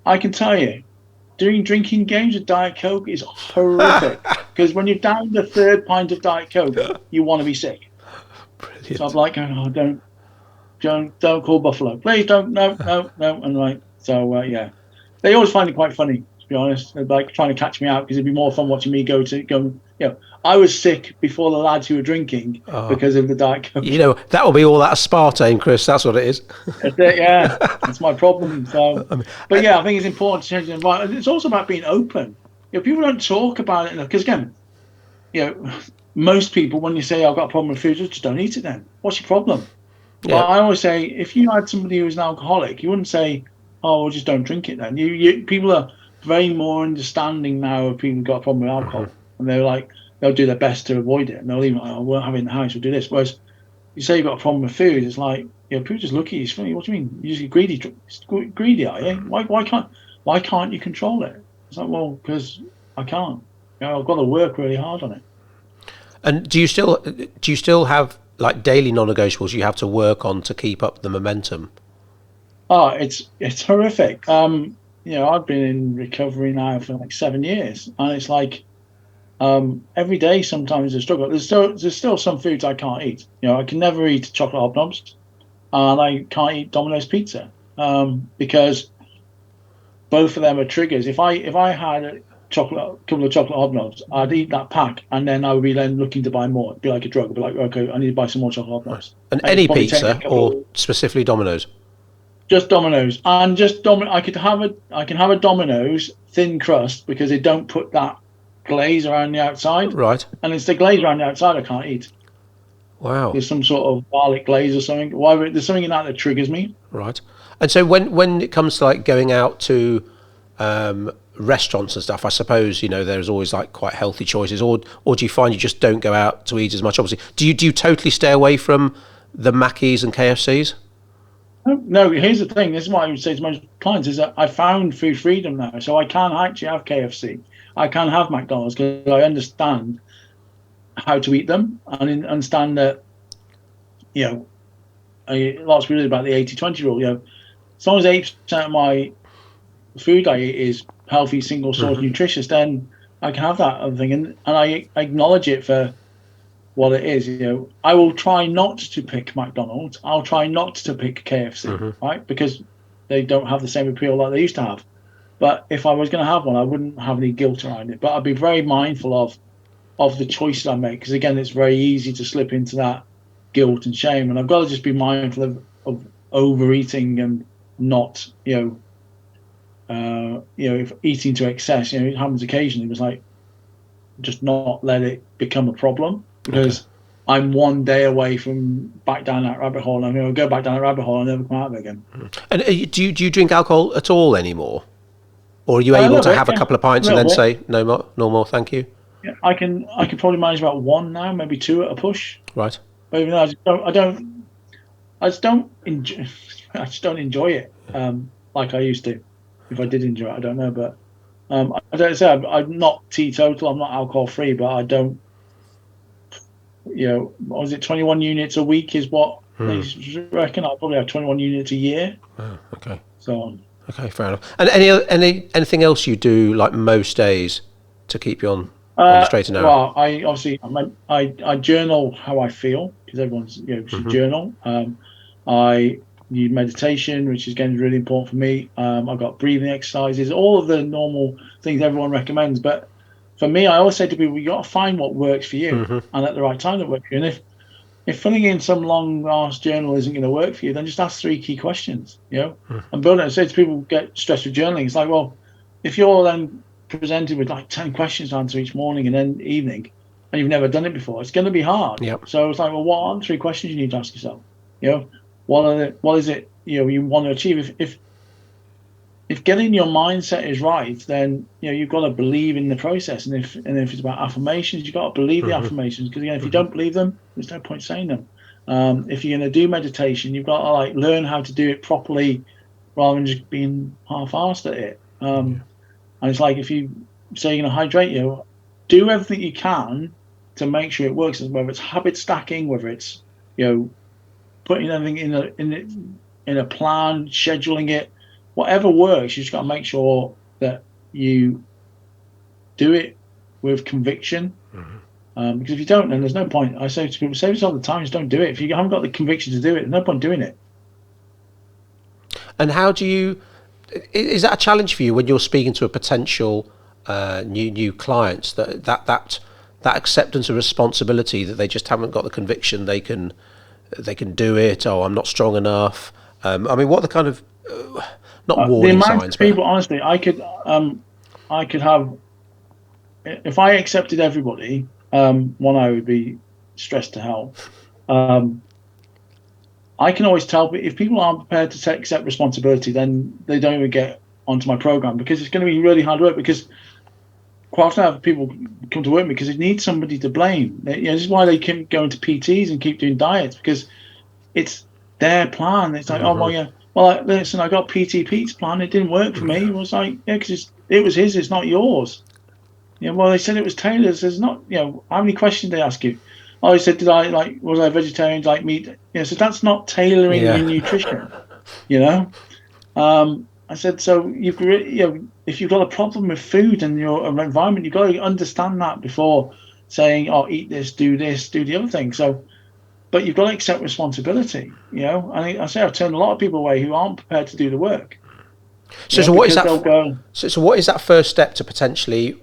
I can tell you, doing drinking games with Diet Coke is horrific, because when you're down the 3rd pint of Diet Coke, you want to be sick. Brilliant. So I'm like, oh, don't call Buffalo, please don't, no. And like, so yeah, they always find it quite funny, to be honest. They're like trying to catch me out, because it'd be more fun watching me go. I was sick before the lads who were drinking because of the Diet Coke. That will be all that aspartame, Chris. That's what it is. That's it, yeah. That's my problem. So, but yeah, I think it's important to change the environment. It's also about being open. People don't talk about it enough, because again, most people, when you say I've got a problem with food, just don't eat it then. What's your problem? Yeah. But I always say, if you had somebody who's an alcoholic, you wouldn't say, oh, well, just don't drink it then. People are very more understanding now of people who've got a problem with alcohol. And they're like, they'll do their best to avoid it. And they'll even, I won't have it in the house, we'll do this. Whereas you say you've got a problem with food, it's like, people just look at you, it's funny, what do you mean? You're just greedy, are you? Why can't you control it? It's like, well, because I can't. I've got to work really hard on it. And do you still have like daily non-negotiables you have to work on to keep up the momentum? Oh, it's horrific. I've been in recovery now for like 7 years, and it's like every day sometimes a struggle. There's still some foods I can't eat. I can never eat chocolate hobnobs, and I can't eat Domino's pizza because both of them are triggers. If I had a couple of chocolate hobnobs, I'd eat that pack, and then I would be then looking to buy more. It'd be like a drug. I'd be like, okay, I need to buy some more chocolate hobnobs. And any pizza, or specifically Domino's? Just Domino's, and just I can have a Domino's thin crust, because they don't put that glaze around the outside. Right. And it's the glaze around the outside I can't eat. Wow. There's some sort of garlic glaze or something. There's something in that triggers me. Right. And so when it comes to like going out to restaurants and stuff, I suppose there's always like quite healthy choices, or do you find you just don't go out to eat as much? Obviously, do you totally stay away from the Mackies and KFCs? No, here's the thing. This is what I would say to most clients, is that I found food freedom now, so I can actually have KFC. I can have McDonald's, because I understand how to eat them, and understand that lots really about the 80-20 rule. As long as 8% of my food I eat is healthy, single source, nutritious, then I can have that other thing, and I acknowledge it for what it is. I will try not to pick McDonald's. I'll try not to pick KFC, right? Because they don't have the same appeal that they used to have. But if I was going to have one, I wouldn't have any guilt around it. But I'd be very mindful of the choices I make, because again, it's very easy to slip into that guilt and shame, and I've got to just be mindful of overeating and not, if eating to excess. It happens occasionally. It was like, just not let it become a problem, because I'm one day away from back down that rabbit hole, and I'll go back down that rabbit hole and never come out of it again. And do you drink alcohol at all anymore? Or are you able to have a couple of pints and then say no more, thank you? Yeah, I can probably manage about one now, maybe two at a push. Right. But even though I just don't enjoy it like I used to. If I did enjoy it, I don't know, but I don't say I'm not teetotal. I'm not alcohol free, but I don't. What was it? 21 units a week is what they reckon. I'll probably have 21 units a year. Oh, okay. So. Okay, fair enough. And anything else you do like most days to keep you on the straight and narrow? Well, I journal how I feel, because everyone's should journal. I need meditation, which is again really important for me. I've got breathing exercises, all of the normal things everyone recommends. But for me, I always say to people, you got to find what works for you, and at the right time that works for you. And if filling in some long-ass journal isn't going to work for you, then just ask 3 key questions, and build it. I say to people, get stressed with journaling. It's like, well, if you're then presented with like 10 questions to answer each morning and then evening, and you've never done it before, it's going to be hard. Yep. So it's like, well, what are the 3 questions you need to ask yourself? What is it you want to achieve? If getting your mindset is right, then you've got to believe in the process. And if it's about affirmations, you've got to believe the affirmations, because again, if you don't believe them, there's no point saying them. If you're going to do meditation, you've got to like learn how to do it properly rather than just being half-assed at it. And it's like, if you say you're going to hydrate, do everything you can to make sure it works, whether it's habit stacking, whether it's putting everything in a plan, scheduling it, whatever works. You just got to make sure that you do it with conviction. Because if you don't, then there's no point. I say to people, say this all the time, just don't do it. If you haven't got the conviction to do it, there's no point doing it. And how do you, is that a challenge for you when you're speaking to a potential new clients, that acceptance of responsibility, that they just haven't got the conviction they can do it? Oh, I'm not strong enough. I mean, what are the kind of not warning the amount signs, of people, honestly, I could have, if I accepted everybody, one, I would be stressed to hell. I can always tell if people aren't prepared to accept responsibility, then they don't even get onto my program, because it's going to be really hard work. Because quite often I have people come to work with me because they need somebody to blame. This is why they keep going to PTs and keep doing diets, because it's their plan. It's like, oh, well, yeah, well, listen, I got PT Pete's plan. It didn't work for me. It was like, because it was his, it's not yours. Well, they said it was Taylor's. There's not, how many questions they ask you? Oh, he said, was I vegetarian, like meat? So that's not tailoring your nutrition, I said, so if you've got a problem with food and your environment, you've got to understand that before saying, oh, eat this, do the other thing. So, but you've got to accept responsibility, I say I've turned a lot of people away who aren't prepared to do the work. So what is that? So what is that first step to potentially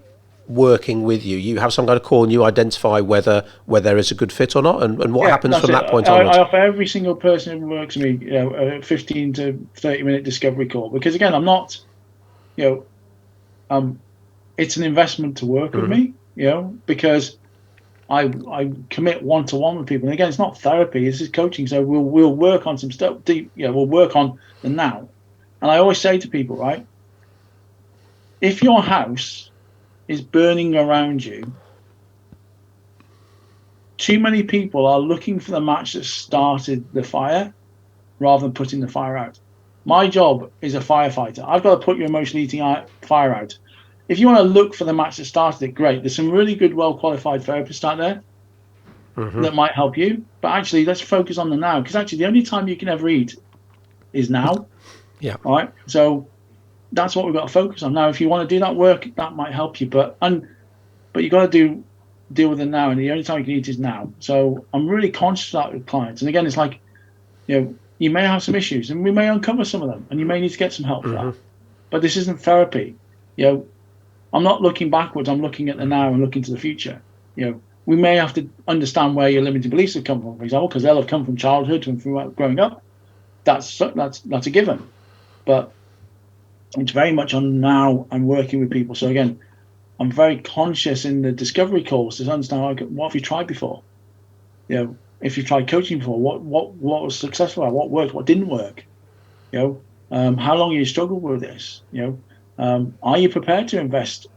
working with you? You have some kind of call and you identify whether there is a good fit or not, and what happens from that point onwards? I offer every single person who works with me a 15 to 30 minute discovery call, because again, I'm not, it's an investment to work with me, because I commit one-to-one with people. And again, it's not therapy, this is coaching. So we'll work on some stuff deep, we'll work on the now. And I always say to people, right, if your house is burning around you, too many people are looking for the match that started the fire rather than putting the fire out. My job is a firefighter. I've got to put your emotional eating fire out. If you want to look for the match that started it, great. There's some really good, well-qualified therapists out there that might help you. But actually, let's focus on the now, because actually the only time you can ever eat is now. Yeah. All right. So that's what we've got to focus on. Now, if you want to do that work, that might help you. But you've got to deal with it now, and the only time you can eat is now. So I'm really conscious of that with clients. And again, it's like, you may have some issues, and we may uncover some of them, and you may need to get some help for that. But this isn't therapy. I'm not looking backwards. I'm looking at the now and looking to the future. We may have to understand where your limiting beliefs have come from, for example, because they'll have come from childhood and from growing up. That's a given. But it's very much on now I'm working with people. So again, I'm very conscious in the discovery calls to understand, what have you tried before? If you've tried coaching before, what was successful, what worked, what didn't work? How long have you struggled with this? Are you prepared to invest,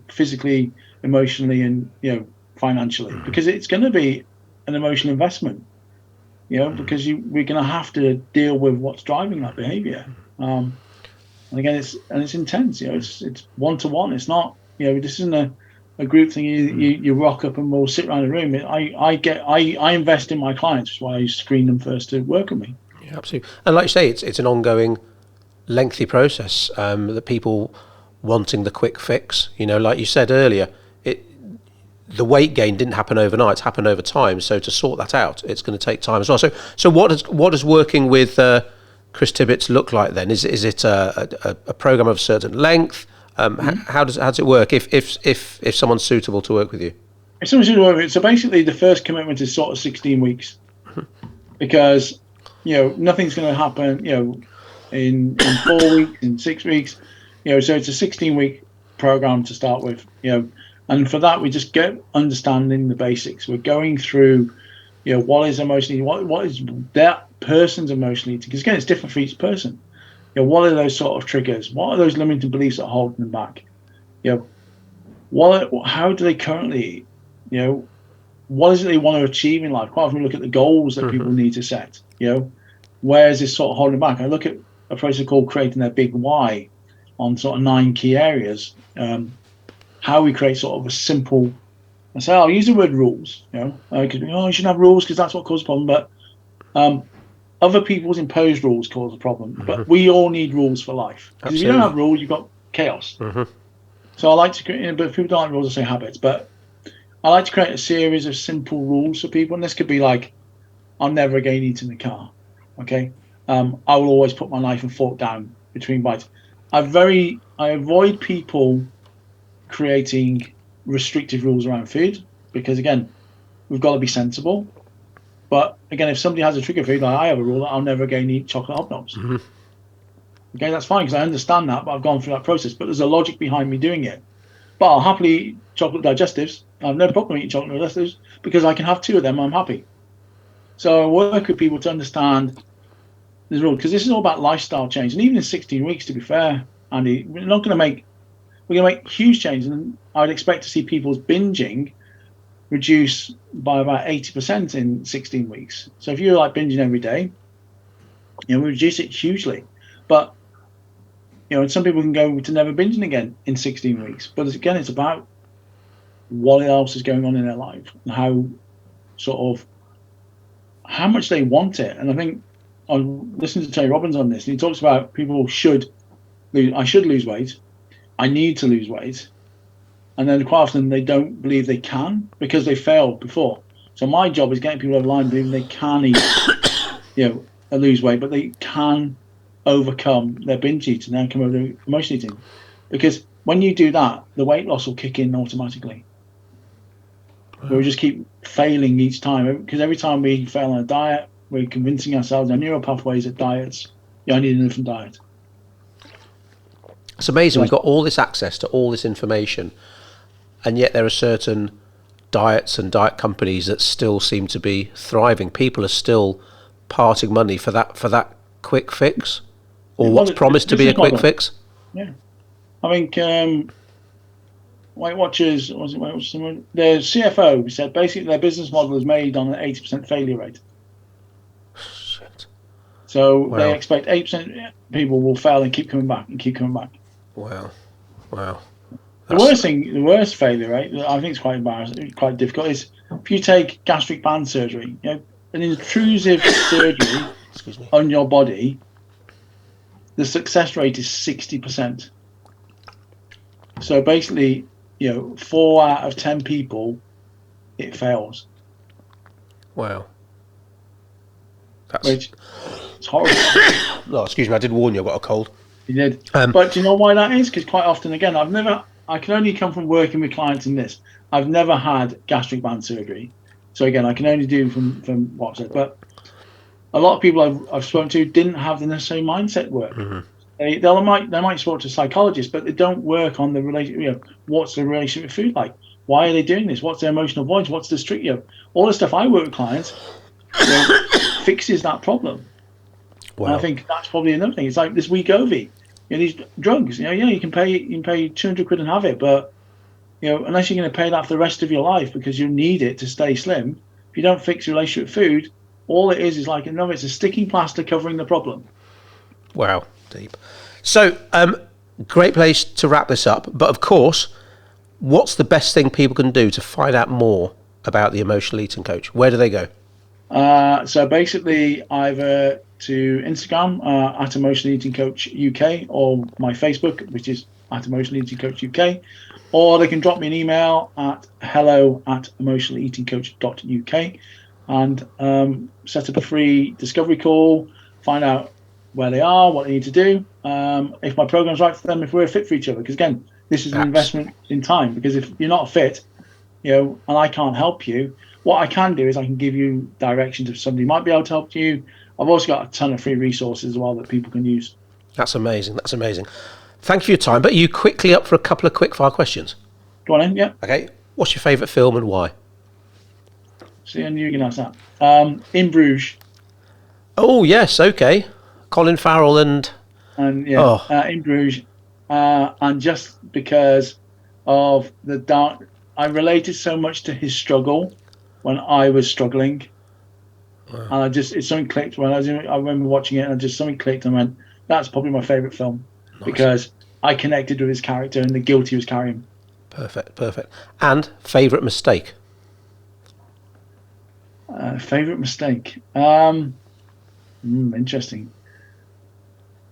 physically, emotionally, and financially? Because it's going to be an emotional investment, because we're going to have to deal with what's driving that behavior. And again, it's intense. It's one-to-one. It's not. This isn't a group thing. You rock up and we'll sit around a room. I invest in my clients. That's why I screen them first to work with me. Yeah, absolutely. And like you say, it's an ongoing, lengthy process. The people wanting the quick fix. Like you said earlier, the weight gain didn't happen overnight. It's happened over time. So to sort that out, it's going to take time as well. So what does working with Chris Tibbetts look like then? Is it a program of a certain length? How does it work if someone's suitable to work with you? If someone's suitable to work with you, so basically the first commitment is sort of 16 weeks, because nothing's going to happen in 4 weeks, in 6 weeks. So it's a 16-week program to start with, and for that we just get understanding the basics. We're going through, what is emotionally, what is that person's emotionally, because again, it's different for each person. What are those sort of triggers? What are those limiting beliefs that are holding them back? How do they currently, what is it they want to achieve in life? Quite often we look at the goals that people need to set. Where is this sort of holding back? I look at a process called creating their big why on sort of 9 key areas. How we create sort of a simple, I say, I'll use the word rules, because you shouldn't have rules because that's what causes a problem. But other people's imposed rules cause a problem. But we all need rules for life. Because if you don't have rules, you've got chaos. So I like to create, but if people don't like rules, I say habits. But I like to create a series of simple rules for people. And this could be like, I'll never again eat in the car. Okay. I will always put my knife and fork down between bites. I avoid people creating restrictive rules around food because, again, we've got to be sensible. But again, if somebody has a trigger food, like I have a rule that I'll never again eat chocolate hobnobs. Okay, that's fine because I understand that, but I've gone through that process. But there's a logic behind me doing it. But I'll happily eat chocolate digestives. I have no problem eating chocolate digestives because I can have 2 of them. I'm happy. So I work with people to understand this rule because this is all about lifestyle change. And even in 16 weeks, to be fair, Andy, we're going to make huge changes. And I'd expect to see people's binging reduce by about 80% in 16 weeks. So if you're like binging every day, we reduce it hugely. But and some people can go to never binging again in 16 weeks. But again, it's about what else is going on in their life and how much they want it. And I think I listened to Tony Robbins on this, and he talks about people I should lose weight, I need to lose weight, and then quite often they don't believe they can because they failed before. So my job is getting people over the line believing they can eat, lose weight, but they can overcome their binge eating and come over to emotional eating. Because when you do that, the weight loss will kick in automatically. Wow. We just keep failing each time because every time we fail on a diet, we're convincing ourselves our neural pathways at diets. I need a different diet. It's amazing. We've got all this access to all this information, and yet there are certain diets and diet companies that still seem to be thriving. People are still parting money for that quick fix, or what's promised to be a quick fix. Yeah, I think Weight Watchers, the CFO said basically their business model is made on an 80% failure rate. Shit. So they expect 8% people will fail and keep coming back and keep coming back. Wow. The worst failure rate, I think it's quite embarrassing, quite difficult, is if you take gastric band surgery, an intrusive surgery on your body, the success rate is 60%. So basically, 4 out of 10 it fails. Wow. Which is horrible. Oh, excuse me, I did warn you, I've got a cold. You did. But do you know why that is? Because quite often, again, I can only come from working with clients in this. I've never had gastric band surgery. So again, I can only do from what's it. But a lot of people I've spoken to didn't have the necessary mindset work. They might talk to psychologists, but they don't work on the relationship. What's the relationship with food like? Why are they doing this? What's their emotional avoidance? What's the strict? All the stuff I work with clients fixes that problem. Wow. And I think that's probably another thing. It's like this Wegovy, these drugs. You can pay 200 quid and have it, but unless you're going to pay that for the rest of your life because you need it to stay slim, if you don't fix your relationship with food, all it is like it's a sticking plaster covering the problem. Wow, deep. So, great place to wrap this up. But of course, what's the best thing people can do to find out more about the Emotional Eating Coach? Where do they go? So basically, either to Instagram at Emotional Eating Coach UK, or my Facebook, which is at Emotional Eating Coach UK, or they can drop me an email at hello@emotionaleatingcoach.uk and set up a free discovery call, find out where they are, what they need to do, if my program's right for them, if we're fit for each other. Because again, this is an investment in time. Because if you're not fit, and I can't help you, what I can do is I can give you directions if somebody might be able to help you. I've also got a ton of free resources as well that people can use. That's amazing. Thank you for your time, but are you quickly up for a couple of quick fire questions? Go on in, yeah. Okay. What's your favourite film and why? See, I knew you were going to ask that. In Bruges. Oh, yes, okay. Colin Farrell and in Bruges. And just because of the dark, I related so much to his struggle when I was struggling. Wow. And it's something clicked when I remember watching it, and something clicked and I went, that's probably my favourite film. Nice. Because I connected with his character and the guilt he was carrying. Perfect. And favourite mistake? Favourite mistake? Interesting.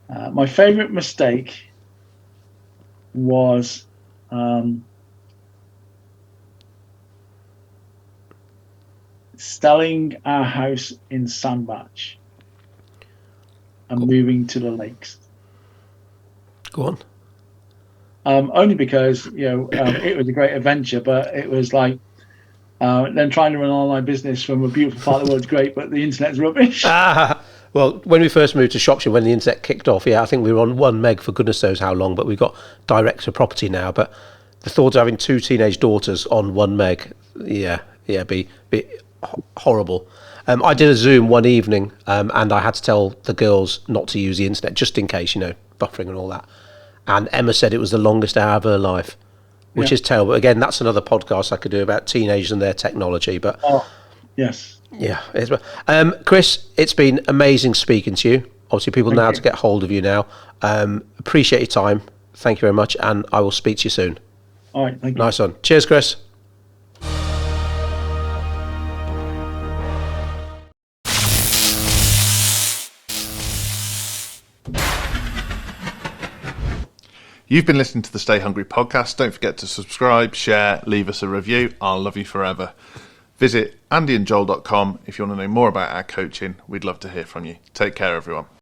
My favourite mistake was selling our house in Sandbach and moving to the lakes. Go on. Only because it was a great adventure, but it was like then trying to run an online business from a beautiful part of the world is great, but the internet's rubbish. Well, when we first moved to Shropshire, when the internet kicked off, I think we were on 1 meg for goodness knows how long, but we've got direct to property now. But the thought of having 2 teenage daughters on 1 meg, be horrible. I did a Zoom one evening, and I had to tell the girls not to use the internet just in case, buffering and all that. And Emma said it was the longest hour of her life, which is terrible. Again, that's another podcast I could do about teenagers and their technology. But yes. Yeah. Chris, it's been amazing speaking to you. Obviously, people know how to get hold of you now. Appreciate your time. Thank you very much. And I will speak to you soon. All right. Thank you. Nice one. Cheers, Chris. You've been listening to the Stay Hungry podcast. Don't forget to subscribe, share, leave us a review. I'll love you forever. Visit andyandjoel.com if you want to know more about our coaching. We'd love to hear from you. Take care, everyone.